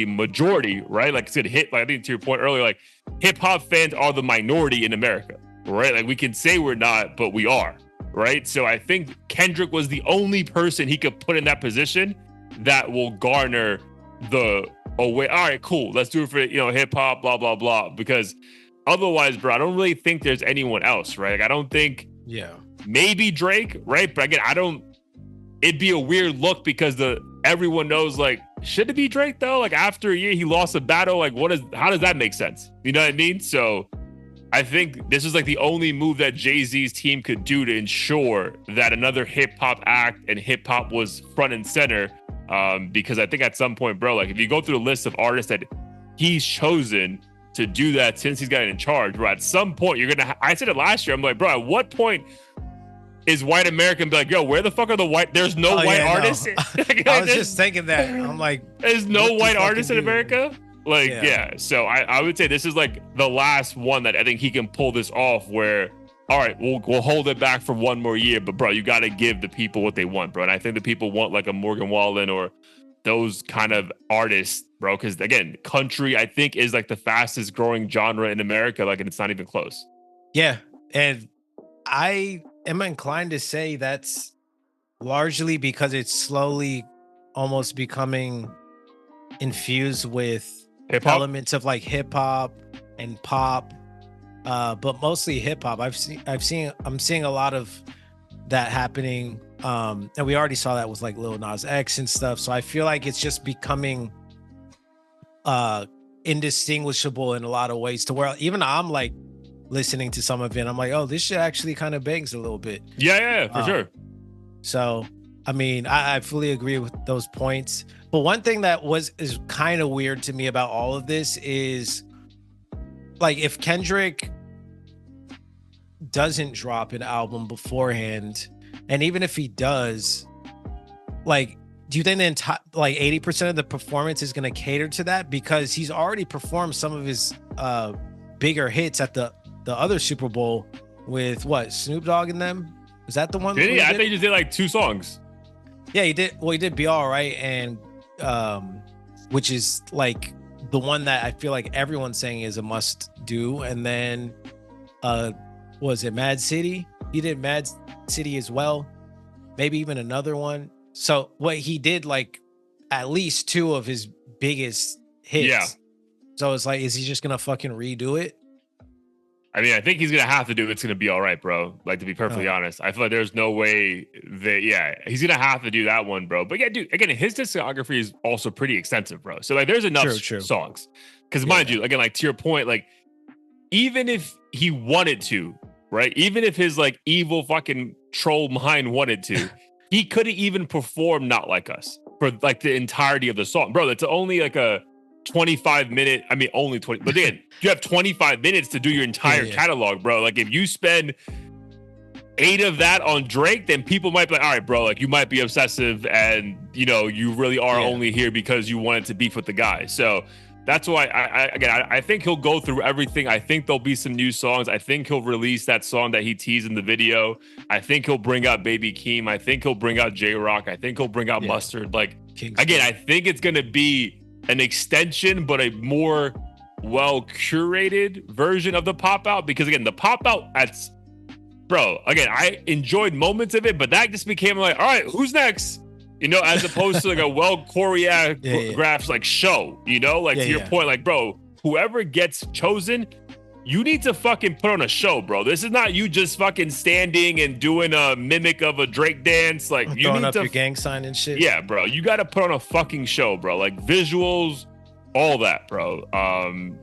majority, right? Like it's gonna hit. Like I think to your point earlier, like hip hop fans are the minority in America, right? Like we can say we're not, but we are, right? So I think Kendrick was the only person he could put in that position that will garner the away. All right, cool. Let's do it for hip hop, blah blah blah. Because otherwise, bro, I don't really think there's anyone else, right? Like I don't think. Yeah. Maybe Drake, right? But again, it'd be a weird look because everyone knows, like, should it be Drake though? Like after a year, he lost a battle. Like how does that make sense? You know what I mean? So I think this is like the only move that Jay-Z's team could do to ensure that another hip hop act and hip hop was front and center. Because I think at some point, bro, like if you go through the list of artists that he's chosen to do that since he's gotten in charge, bro, at some point I said it last year, I'm like, bro, at what point is white American be like, yo, where the fuck are the white? There's no white artists. No. I was just thinking that. I'm like, there's no white artists in America. Like, yeah. So I would say this is like the last one that I think he can pull this off where, all right, we'll hold it back for one more year. But bro, you got to give the people what they want, bro. And I think the people want like a Morgan Wallen or those kind of artists, bro. Because again, country, I think, is like the fastest growing genre in America. Like, and it's not even close. Yeah. And I am inclined to say that's largely because it's slowly almost becoming infused with hip-hop elements of like hip hop and pop, but mostly hip hop. I'm seeing a lot of that happening, and we already saw that with like Lil Nas X and stuff. So I feel like it's just becoming indistinguishable in a lot of ways to where even I'm like listening to some of it, I'm like, oh, this shit actually kind of bangs a little bit. Yeah, for sure. So, I mean, I fully agree with those points. But one thing that is kind of weird to me about all of this is like if Kendrick doesn't drop an album beforehand, and even if he does, like, do you think the entire like 80% of the performance is going to cater to that? Because he's already performed some of his bigger hits at the other Super Bowl with what, Snoop Dogg and them? Was that the one? Did he? I think he just did like 2 songs. Yeah, he did. Well, he did Be All Right, and which is like the one that I feel like everyone's saying is a must do. And then was it Mad City? He did Mad City as well. Maybe even another one. So what he did, like at least 2 of his biggest hits. Yeah. So it's like, is he just gonna fucking redo it? I mean, I think he's gonna have to do it. It's gonna be all right, bro. Like, to be perfectly honest, I feel like there's no way that he's gonna have to do that one, bro. But yeah, dude, again, his discography is also pretty extensive, bro. So like, there's enough songs. Because mind you, again, like to your point, like even if he wanted to, right? Even if his like evil fucking troll mind wanted to, he couldn't even perform Not Like Us for like the entirety of the song, bro. That's only like a 25-minute, I mean, only 20, but again, you have 25 minutes to do your entire catalog, bro. Like, if you spend 8 of that on Drake, then people might be like, all right, bro, like, you might be obsessive and, you know, you really are only here because you wanted to beef with the guy. So that's why I think he'll go through everything. I think there'll be some new songs. I think he'll release that song that he teased in the video. I think he'll bring out Baby Keem. I think he'll bring out J-Rock. I think he'll bring out Mustard. Like, again, I think it's going to be an extension, but a more well-curated version of the Pop Out. Because, again, the Pop Out, bro, again, I enjoyed moments of it, but that just became like, all right, who's next? You know, as opposed to like a well-choreographed like show, you know, like to your point, like, bro, whoever gets chosen, you need to fucking put on a show, bro. This is not you just fucking standing and doing a mimic of a Drake dance. Like, you throwing need up to your gang sign and shit. Yeah, bro, you got to put on a fucking show, bro. Like visuals, all that, bro.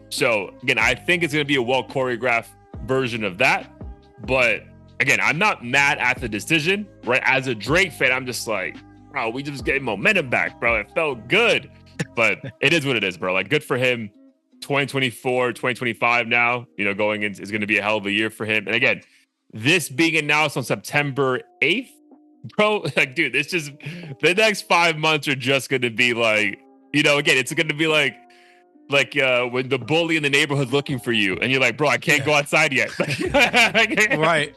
So again, I think it's gonna be a well-choreographed version of that, but again, I'm not mad at the decision, right? As a Drake fan, I'm just like, bro, we just getting momentum back, bro. It felt good, but it is what it is, bro. Like, good for him. 2024, 2025 now, you know, going in is going to be a hell of a year for him. And again, this being announced on September 8th, bro, like, dude, it's just, the next 5 months are just going to be like, you know, again, it's going to be like when the bully in the neighborhood's looking for you and you're like, bro, I can't go outside yet. Right.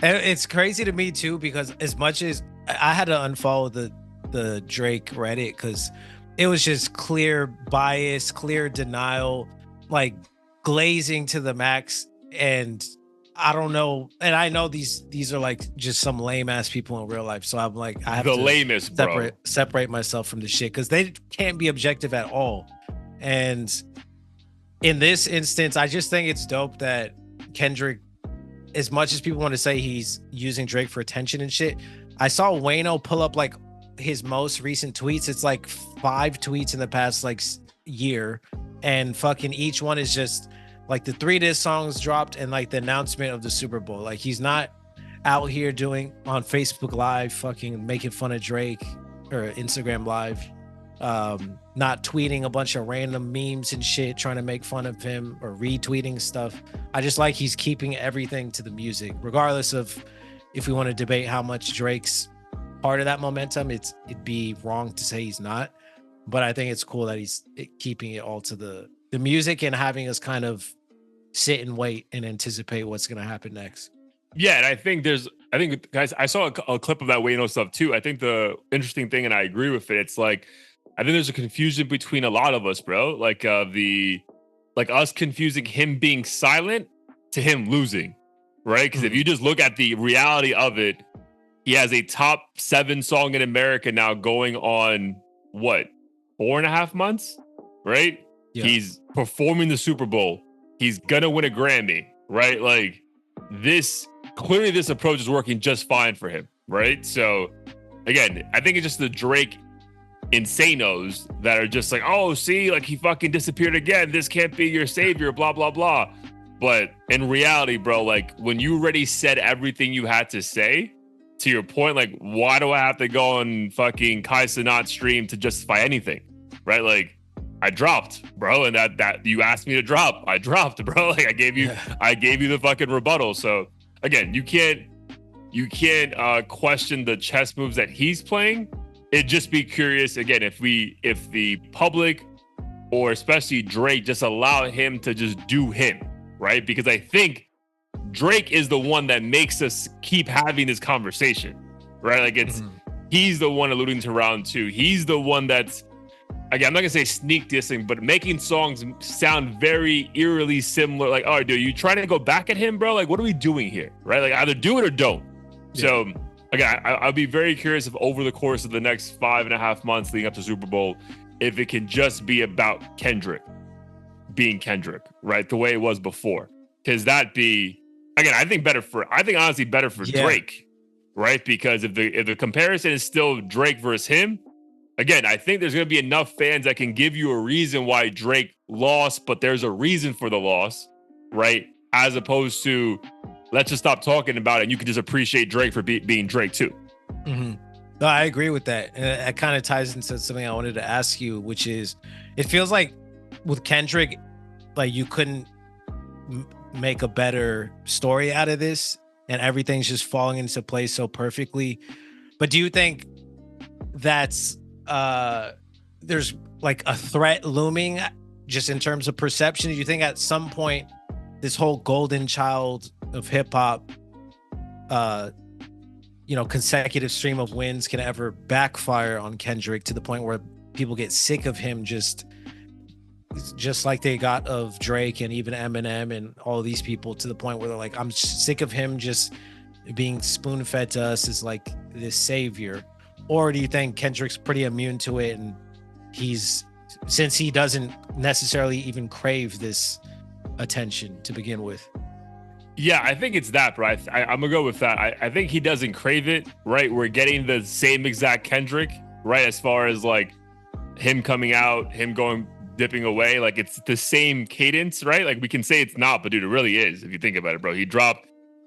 And it's crazy to me too, because as much as I had to unfollow the Drake Reddit, because it was just clear bias, clear denial, like glazing to the max. And I don't know. And I know these are like just some lame ass people in real life. So I'm like, I have the to lamest, separate myself from the shit, because they can't be objective at all. And in this instance, I just think it's dope that Kendrick, as much as people want to say he's using Drake for attention and shit, I saw Wayno pull up like his most recent tweets. It's like 5 tweets in the past like year, and fucking each one is just like the 3 diss songs dropped and like the announcement of the Super Bowl. Like, he's not out here doing on Facebook Live fucking making fun of Drake, or Instagram Live, not tweeting a bunch of random memes and shit trying to make fun of him or retweeting stuff. I just like he's keeping everything to the music, regardless of if we want to debate how much Drake's part of that momentum. It'd be wrong to say he's not, but I think it's cool that he's keeping it all to the music and having us kind of sit and wait and anticipate what's going to happen next. Yeah, and I think guys, I saw a clip of that Wayno stuff too. I think the interesting thing, and I agree with it, it's like, I think there's a confusion between a lot of us, bro. Like us confusing him being silent to him losing, right? Because if you just look at the reality of it, he has a top 7 song in America now going on what, 4.5 months, right? Yeah. He's performing the Super Bowl. He's gonna win a Grammy, right? Like, clearly this approach is working just fine for him, right? So again, I think it's just the Drake insanos that are just like, oh, see, like, he fucking disappeared again. This can't be your savior, blah, blah, blah. But in reality, bro, like, when you already said everything you had to say, to your point, like, why do I have to go on fucking Kai Cenat stream to justify anything, right? Like, I dropped, bro, and that you asked me to drop. I dropped, bro. Like, I gave you the fucking rebuttal. So again, you can't question the chess moves that he's playing. It'd just be curious again if the public, or especially Drake, just allow him to just do him, right? Because I think Drake is the one that makes us keep having this conversation, right? Like, he's the one alluding to round 2. He's the one that's, again, I'm not gonna say sneak dissing, but making songs sound very eerily similar. Like, oh, dude, you trying to go back at him, bro? Like, what are we doing here, right? Like, either do it or don't. Yeah. So again, I'll be very curious if over the course of the next 5.5 months leading up to Super Bowl, if it can just be about Kendrick being Kendrick, right? The way it was before. Because that'd be, again, I think honestly better for Drake, right? Because if the comparison is still Drake versus him, again, I think there's going to be enough fans that can give you a reason why Drake lost, but there's a reason for the loss, right? As opposed to, let's just stop talking about it and you can just appreciate Drake for being Drake too. Mm-hmm. No, I agree with that. And it kind of ties into something I wanted to ask you, which is, It feels like with Kendrick, like you couldn't make a better story out of this, and everything's just falling into place so perfectly. But do you think that's there's like a threat looming just in terms of perception? Do you think at some point this whole golden child of hip hop consecutive stream of wins can ever backfire on Kendrick to the point where people get sick of him, just like they got of Drake and even Eminem and all these people, to the point where they're like, I'm sick of him just being spoon fed to us as like this savior? Or do you think Kendrick's pretty immune to it, and since he doesn't necessarily even crave this attention to begin with? Yeah, I think it's that, bro. I'm gonna go with that. I think he doesn't crave it, right? We're getting the same exact Kendrick, right? As far as like him coming out, him dipping away, like it's the same cadence, right? Like we can say it's not, but dude, it really is. If you think about it, bro, he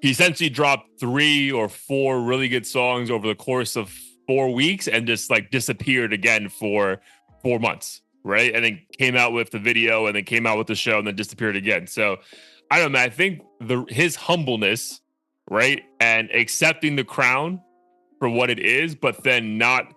essentially dropped 3 or 4 really good songs over the course of 4 weeks, and just like disappeared again for 4 months, right? And then came out with the video, and then came out with the show, and then disappeared again. So I don't know, man. I think his humbleness, right, and accepting the crown for what it is, but then not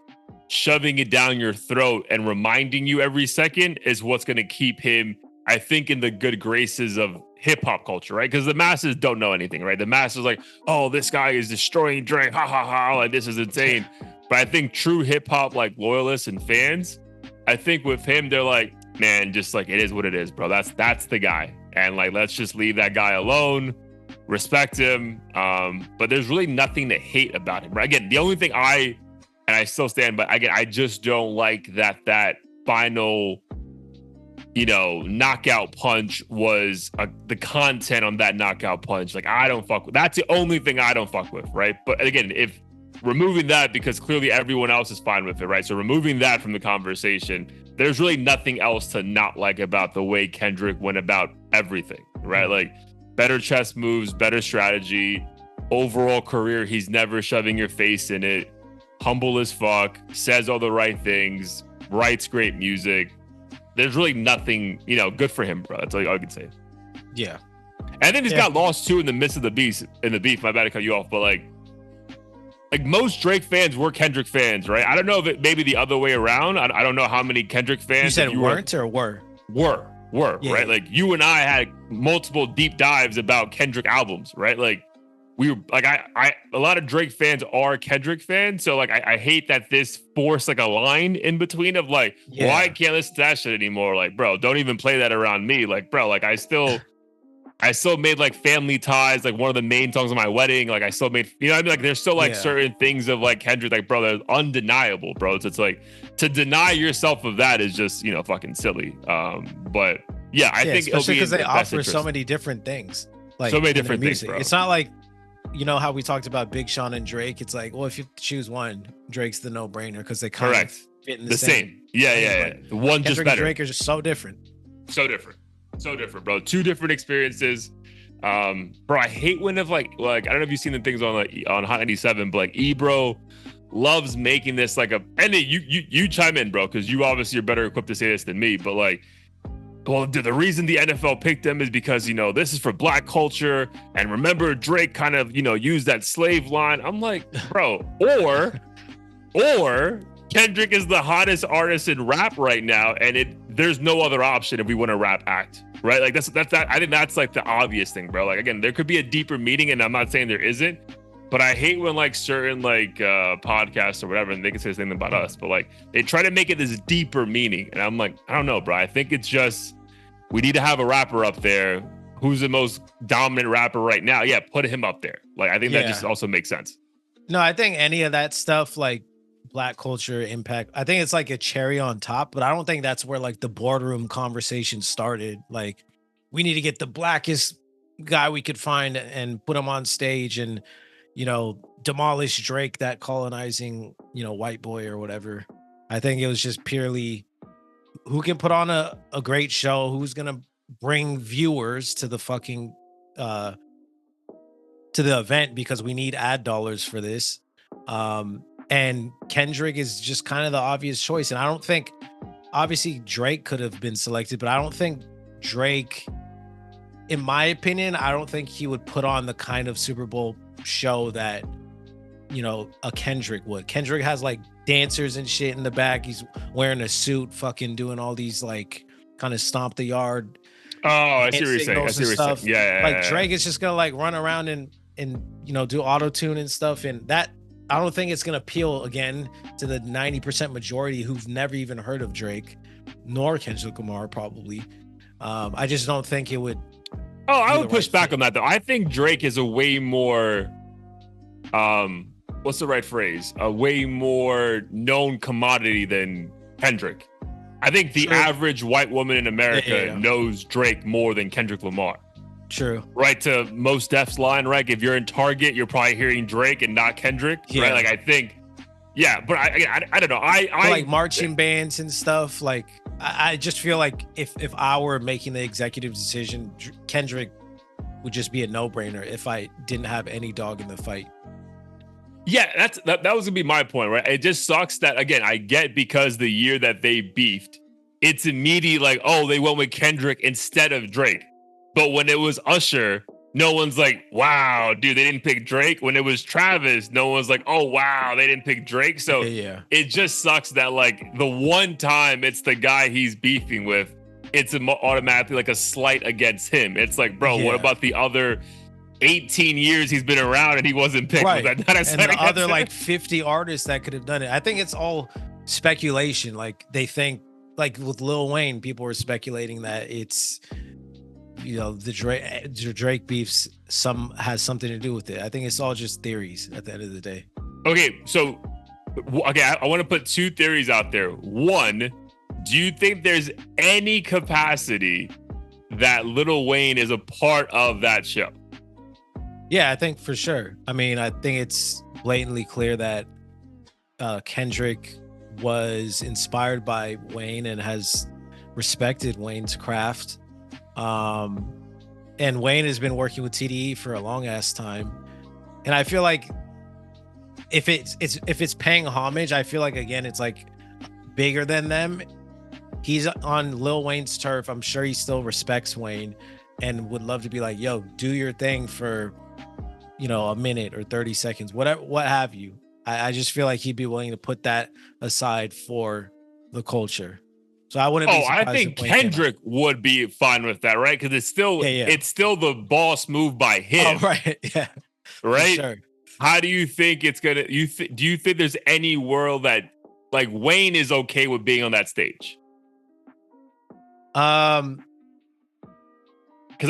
shoving it down your throat and reminding you every second, is what's going to keep him, I think, in the good graces of hip hop culture, right? Because the masses don't know anything, right? The masses like, oh, this guy is destroying Drake, ha ha ha, like this is insane. But I think true hip hop like loyalists and fans, I think with him, they're like, man, just like it is what it is, bro. That's the guy. And like, let's just leave that guy alone, respect him. But there's really nothing to hate about him. Right? Again, the only thing I still stand, but again, I just don't like that final, knockout punch was the content on that knockout punch. Like, I don't fuck with. That's the only thing I don't fuck with, right? But again, if removing that, because clearly everyone else is fine with it, right? So removing that from the conversation, there's really nothing else to not like about the way Kendrick went about everything, right? Like better chess moves, better strategy, overall career, he's never shoving your face in it, humble as fuck, says all the right things, writes great music. There's really nothing, good for him, bro. That's all I can say. Yeah. And then he's got lost too in the midst of the beef. My bad to cut you off, but like most Drake fans were Kendrick fans, right? I don't know if it maybe the other way around. I don't know how many Kendrick fans. You said weren't or were? Were, yeah. Right? Like you and I had multiple deep dives about Kendrick albums, right? Like we were like, I a lot of Drake fans are Kendrick fans. So like, I hate that this forced like a line in between of like, well, I can't listen to that shit anymore. Like, bro, don't even play that around me. Like, bro, like I still made like Family Ties, like one of the main songs of my wedding. Like I still made, you know what I mean? Like there's still like certain things of like Kendrick, like, bro, they're undeniable, bro. So it's like to deny yourself of that is just, fucking silly. But yeah, I think especially because they offer so many different things. Like so many different things, bro. It's not like, how we talked about Big Sean and Drake. It's like, well, if you choose one, Drake's the no-brainer because they kind of fit in the same. Yeah. The one just better. And Drake are just so different. So different, bro. 2 different experiences. Bro, I hate when like I don't know if you've seen the things on Hot 97, but like Ebro loves making this like and you chime in, bro, because you obviously are better equipped to say this than me, but like, well, the reason the NFL picked them is because, this is for black culture. And remember, Drake kind of, used that slave line. I'm like, bro, or Kendrick is the hottest artist in rap right now. And there's no other option if we want a rap act, right? Like that's I think that's like the obvious thing, bro. Like, again, there could be a deeper meaning, and I'm not saying there isn't, but I hate when like certain like podcasts or whatever, and they can say the same thing about us, but like they try to make it this deeper meaning. And I'm like, I don't know, bro. I think it's just, we need to have a rapper up there. Who's the most dominant rapper right now? Yeah, put him up there. Like, I think that just also makes sense. No, I think any of that stuff, like black culture impact, I think it's like a cherry on top, but I don't think that's where like the boardroom conversation started. Like, we need to get the blackest guy we could find and put him on stage and, demolish Drake, that colonizing, white boy or whatever. I think it was just purely who can put on a great show, who's gonna bring viewers to the fucking to the event, because we need ad dollars for this. And Kendrick is just kind of the obvious choice. And I obviously Drake could have been selected, but I don't think Drake, in my opinion, I don't think he would put on the kind of Super Bowl show that, you know, a Kendrick would. Kendrick has like dancers and shit in the back. He's wearing a suit, fucking doing all these like kind of stomp the yard. Oh, I see hand what you're saying. I signals see and what you're stuff. saying. Yeah, Like Drake is just gonna like run around and you know do auto tune and stuff, and that I don't think it's gonna appeal again to the 90% majority who've never even heard of Drake, nor Kendrick Lamar probably. I just don't think it would. Oh, I be would the push right back fit. on that though. I think Drake is a way more what's the right phrase? A way more known commodity than Kendrick. I think the True. average white woman in America Yeah. knows Drake more than Kendrick Lamar. True. Right, to Most Def's line, right? If you're in Target, you're probably hearing Drake and not Kendrick, Yeah. right? Like I think, yeah, but I don't know. Or I like marching bands and stuff. Like I just feel like if I were making the executive decision, Kendrick would just be a no-brainer if I didn't have any dog in the fight. Yeah, that was gonna be my point, right? It just sucks that again, I get because the year that they beefed, it's immediately like, oh, they went with Kendrick instead of Drake. But when it was Usher, no one's like, wow, dude, they didn't pick Drake. When it was Travis, no one's like, oh wow, they didn't pick Drake. So Yeah. it just sucks that like the one time it's the guy he's beefing with, it's automatically like a slight against him. It's like, bro, what Yeah. about the other 18 years he's been around and he wasn't picked? Right. Was that not a And slight the against other him? like 50 artists that could have done it. I think it's all speculation. Like they think, like with Lil Wayne, people were speculating that it's, you know, the Drake beefs has something to do with it. I think it's all just theories at the end of the day. Okay, so I want to put two theories out there. One, do you think there's any capacity that Lil Wayne is a part of that show? Yeah, I think for sure. I mean, I think it's blatantly clear that Kendrick was inspired by Wayne and has respected Wayne's craft. And Wayne has been working with TDE for a long ass time. And I feel like if it's paying homage, I feel like again it's like bigger than them. He's on Lil Wayne's turf. I'm sure he still respects Wayne and would love to be like, yo, do your thing for, you know, a minute or 30 seconds, whatever, what have you. I just feel like he'd be willing to put that aside for the culture. So I wouldn't be surprised I think if Wayne came out. Kendrick would be fine with that, right? Because it's still it's still the boss move by him. Oh, right. Yeah. Right. Sure. How do you think it's gonna? Do you think there's any world that like Wayne is okay with being on that stage? Because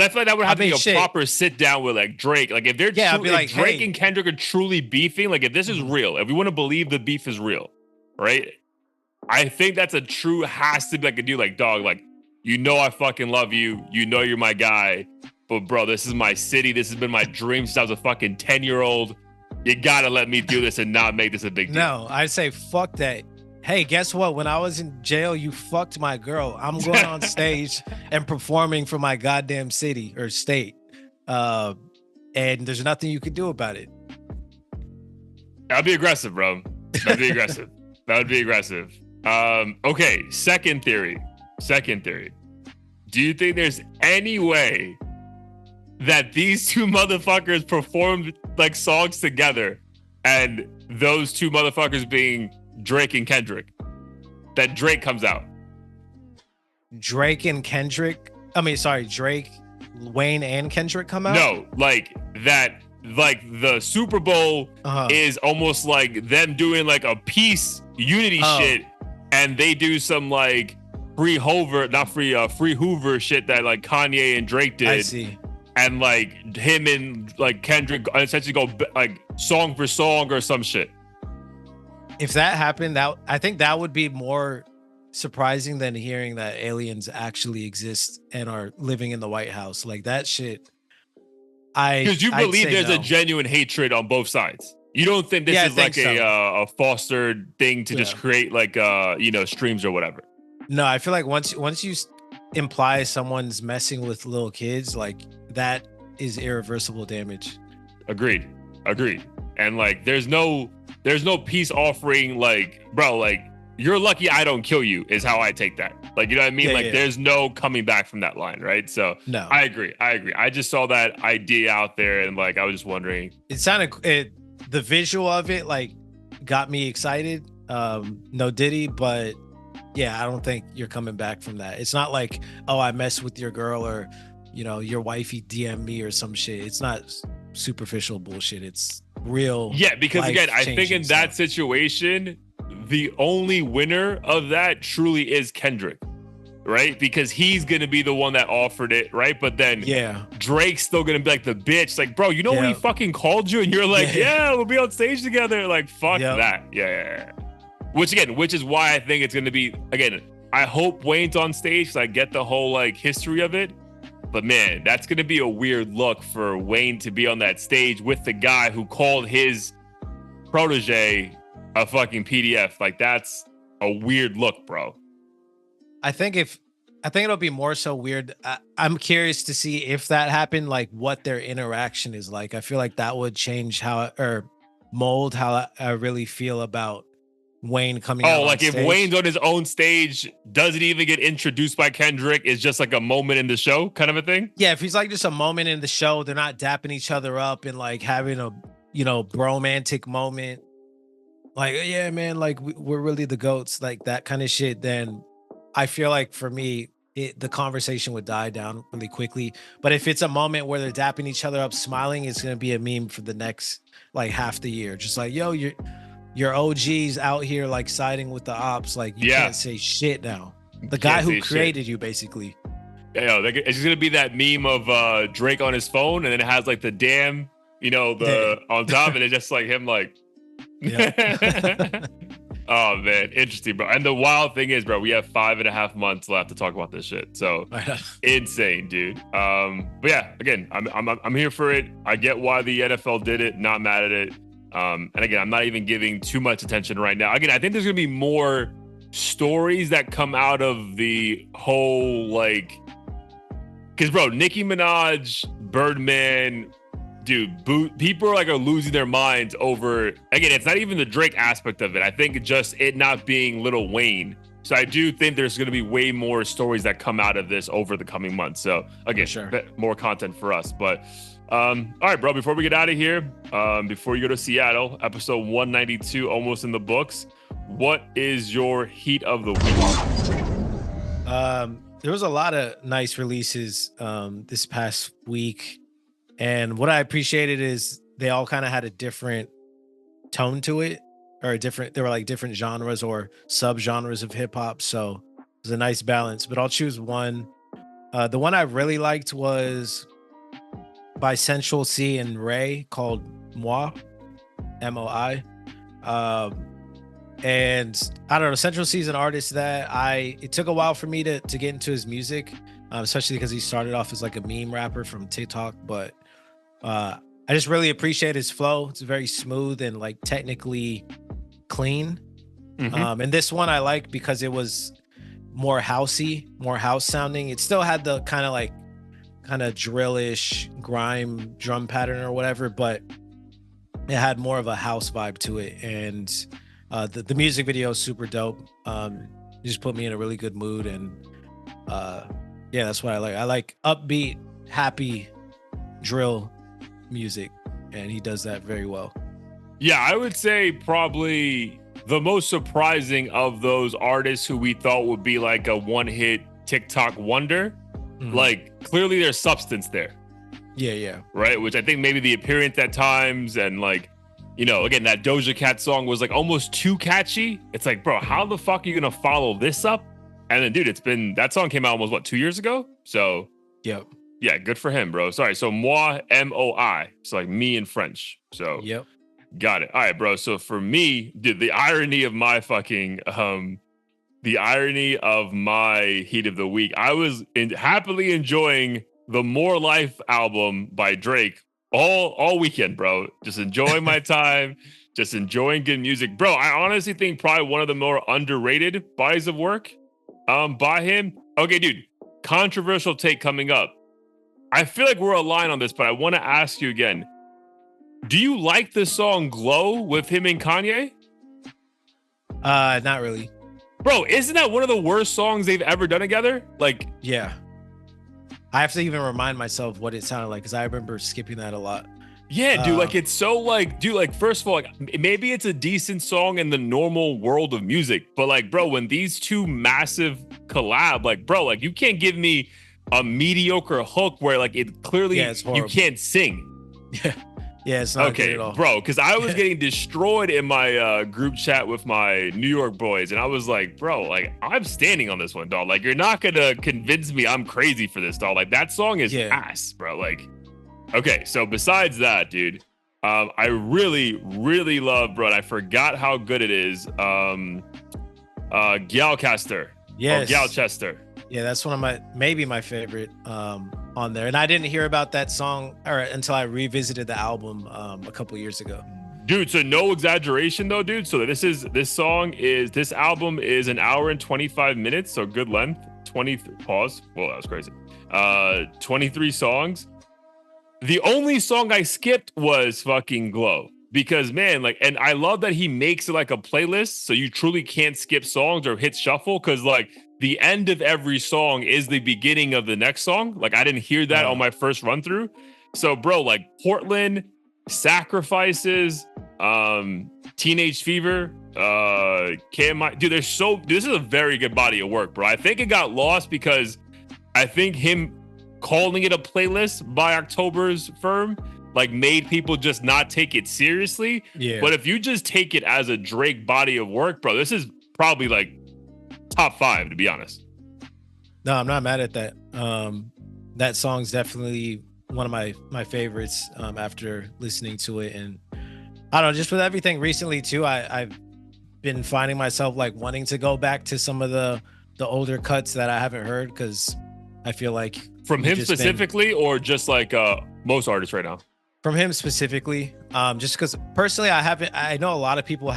I feel like that would have to be a proper sit down with like Drake. Like if they're if Drake and Kendrick are truly beefing, like if this is real, if we want to believe the beef is real, right? I think that's a true has to be like a dude like dog, like, you know, I fucking love you. You know, you're my guy, but bro, this is my city. This has been my dream since I was a fucking 10-year-old. You gotta let me do this and not make this a big deal. No, I'd say fuck that. Hey, guess what? When I was in jail, you fucked my girl. I'm going on stage and performing for my goddamn city or state. And there's nothing you could do about it. That'd be aggressive, bro. That'd be aggressive. That would be aggressive. Okay, second theory. Do you think there's any way that these two motherfuckers performed like songs together and those two motherfuckers being Drake and Kendrick, that Drake comes out? Drake, Wayne and Kendrick come out? No, like that, like the Super Bowl is almost like them doing like a peace unity shit, and they do some like free Hoover shit that like Kanye and Drake did. I see. And like him and like Kendrick essentially go like song for song or some shit. If that happened, I think that would be more surprising than hearing that aliens actually exist and are living in the White House. Like that shit. Because you believe there's a genuine hatred on both sides. You don't think this is like a fostered thing to just create like streams or whatever. No, I feel like once you imply someone's messing with little kids, like that is irreversible damage. Agreed. And like there's no peace offering, like, bro, like you're lucky I don't kill you is how I take that. Like, you know what I mean? Yeah, Like, yeah. there's no coming back from that line, right? So No. I agree. I just saw that idea out there, and like I was just wondering. It sounded the visual of it like got me excited. No Diddy, but yeah, I don't think you're coming back from that. It's not like, oh, I messed with your girl, or your wifey DM me or some shit. It's not superficial bullshit. It's real. Yeah, because again, I think in that stuff. situation, the only winner of that truly is Kendrick, right? Because he's gonna be the one that offered it, right? But then Drake's still gonna be like the bitch, like, bro, you know when he fucking called you and you're like, yeah, we'll be on stage together. Like, fuck that. Yeah. Which is why I think it's gonna be, again, I hope Wayne's on stage because I get the whole like history of it. But man, that's gonna be a weird look for Wayne to be on that stage with the guy who called his protege a fucking PDF. Like, that's a weird look, bro. I think it'll be more so weird. I'm curious to see if that happened, like what their interaction is like. I feel like that would change or mold how I really feel about Wayne coming out. Oh, like on if stage. Wayne's on his own stage, doesn't even get introduced by Kendrick, is just like a moment in the show kind of a thing? Yeah, if he's like just a moment in the show, they're not dapping each other up and like having a, bromantic moment. Like, yeah, man, like we're really the GOATs, like that kind of shit. Then I feel like for me, the conversation would die down really quickly. But if it's a moment where they're dapping each other up, smiling, it's going to be a meme for the next like half the year. Just like, yo, your OGs out here like siding with the ops. Like, you can't say shit now. The guy who created you, basically. Yeah, it's just gonna be that meme of Drake on his phone, and then it has like the damn, on top, and it's just like him, like. Oh man, interesting, bro. And the wild thing is, bro, we have 5.5 months left to talk about this shit. So insane, dude. But yeah, again, I'm here for it. I get why the NFL did it. Not mad at it. And again, I'm not even giving too much attention right now. Again, I think there's gonna be more stories that come out of the whole like, because bro, Nicki Minaj, Birdman, dude, people are losing their minds over. Again, it's not even the Drake aspect of it. I think just it not being Lil Wayne. So I do think there's going to be way more stories that come out of this over the coming months. So again, more content for us. But all right, bro, before we get out of here, before you go to Seattle, episode 192 almost in the books. What is your heat of the week? There was a lot of nice releases this past week. And what I appreciated is they all kind of had a different tone to it, or they were like different genres or sub-genres of hip hop. So it was a nice balance, but I'll choose one. The one I really liked was by Central C and Ray, called Moi, MOI. And I don't know, Central C is an artist that it took a while for me to get into his music, especially because he started off as like a meme rapper from TikTok. But I just really appreciate his flow. It's very smooth and like technically clean. Mm-hmm. And this one I like because it was more housey, more house sounding. It still had the kind of drillish grime drum pattern or whatever, but it had more of a house vibe to it. And the music video is super dope. It just put me in a really good mood. And yeah, that's what I like. I like upbeat, happy drill music, and he does that very well. Yeah, I would say probably the most surprising of those artists who we thought would be like a one-hit TikTok wonder. Mm-hmm. Like, clearly there's substance there. Yeah. Right? Which I think maybe the appearance at times, and like, again, that Doja Cat song was like almost too catchy. It's like, bro, how the fuck are you gonna follow this up? And then, dude, that song came out almost 2 years ago? So yep. Yeah, good for him, bro. Sorry. So moi, MOI. It's like me in French. So yep. Got it. All right, bro. So for me, dude, the irony of my heat of the week, I was happily enjoying the More Life album by Drake all weekend, bro. Just enjoying my time, just enjoying good music. Bro, I honestly think probably one of the more underrated bodies of work by him. Okay, dude, controversial take coming up. I feel like we're aligned on this, but I want to ask you again. Do you like the song Glow with him and Kanye? Not really. Bro, isn't that one of the worst songs they've ever done together? Like, Yeah. I have to even remind myself what it sounded like because I remember skipping that a lot. yeah, dude, like it's so like, dude, like first of all, like maybe it's a decent song in the normal world of music, but like, bro, when these two massive collab, like, bro, like you can't give me a mediocre hook where like it clearly it's you horrible. can't sing. Yeah. Yeah, it's not good Okay, at all. bro, because I was getting destroyed in my group chat with my New York boys, and I was like, bro, like I'm standing on this one, dog. Like you're not gonna convince me I'm crazy for this, dog. Like that song is ass, bro. Like, okay, so besides that, dude, I really, really love, bro. And I forgot how good it is. Galcaster. Yes. Or Galchester. Yeah, that's one of maybe my favorite on there. And I didn't hear about that song until I revisited the album a couple years ago. Dude, so no exaggeration though, dude. So this album is an hour and 25 minutes, so good length. 20 pause. Whoa, that was crazy. 23 songs. The only song I skipped was fucking Glow. Because man, like, and I love that he makes it like a playlist, so you truly can't skip songs or hit shuffle, because like the end of every song is the beginning of the next song. Like I didn't hear that on my first run through. So bro, like Portland, Sacrifices, Teenage Fever, KMI, dude, this is a very good body of work, bro. I think it got lost because I think him calling it a playlist by October's firm like made people just not take it seriously. Yeah. But if you just take it as a Drake body of work, bro, this is probably like top 5, to be honest. No, I'm not mad at that. That song's definitely one of my favorites after listening to it. And I don't know, just with everything recently too, I've been finding myself like wanting to go back to some of the older cuts that I haven't heard, because I feel like from him specifically, or just like most artists right now. From him specifically, just because personally I know a lot of people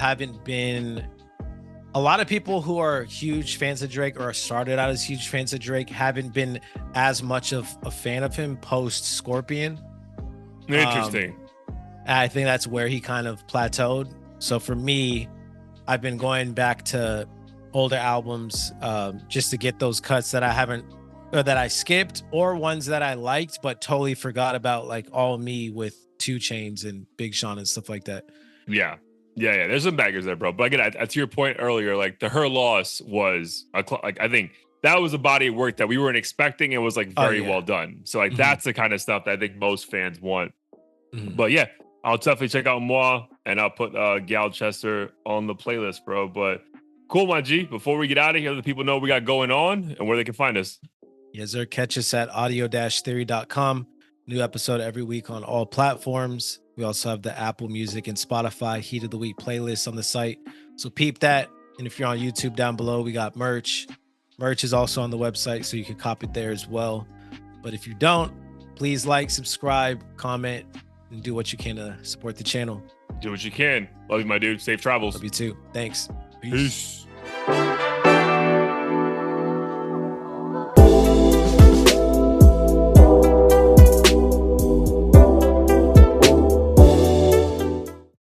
who are huge fans of Drake or started out as huge fans of Drake haven't been as much of a fan of him post Scorpion. Interesting. I think that's where he kind of plateaued. So for me, I've been going back to older albums just to get those cuts that I haven't, or that I skipped, or ones that I liked but totally forgot about, like All Me with 2 Chainz and Big Sean and stuff like that. Yeah. There's some baggers there, bro. But again, to your point earlier, like the Her Loss was like I think that was a body of work that we weren't expecting and was like very well done. So like that's the kind of stuff that I think most fans want. But yeah, I'll definitely check out Moi, and I'll put Galchester on the playlist, bro. But cool, my G. Before we get out of here, let the people know what we got going on and where they can find us. Yes, sir. Catch us at audio-theory.com. New episode every week on all platforms. We also have the Apple Music and Spotify Heat of the Week playlist on the site. So peep that. And if you're on YouTube, down below, we got merch. Merch is also on the website, so you can cop it there as well. But if you don't, please like, subscribe, comment, and do what you can to support the channel. Do what you can. Love you, my dude. Safe travels. Love you too. Thanks. Peace.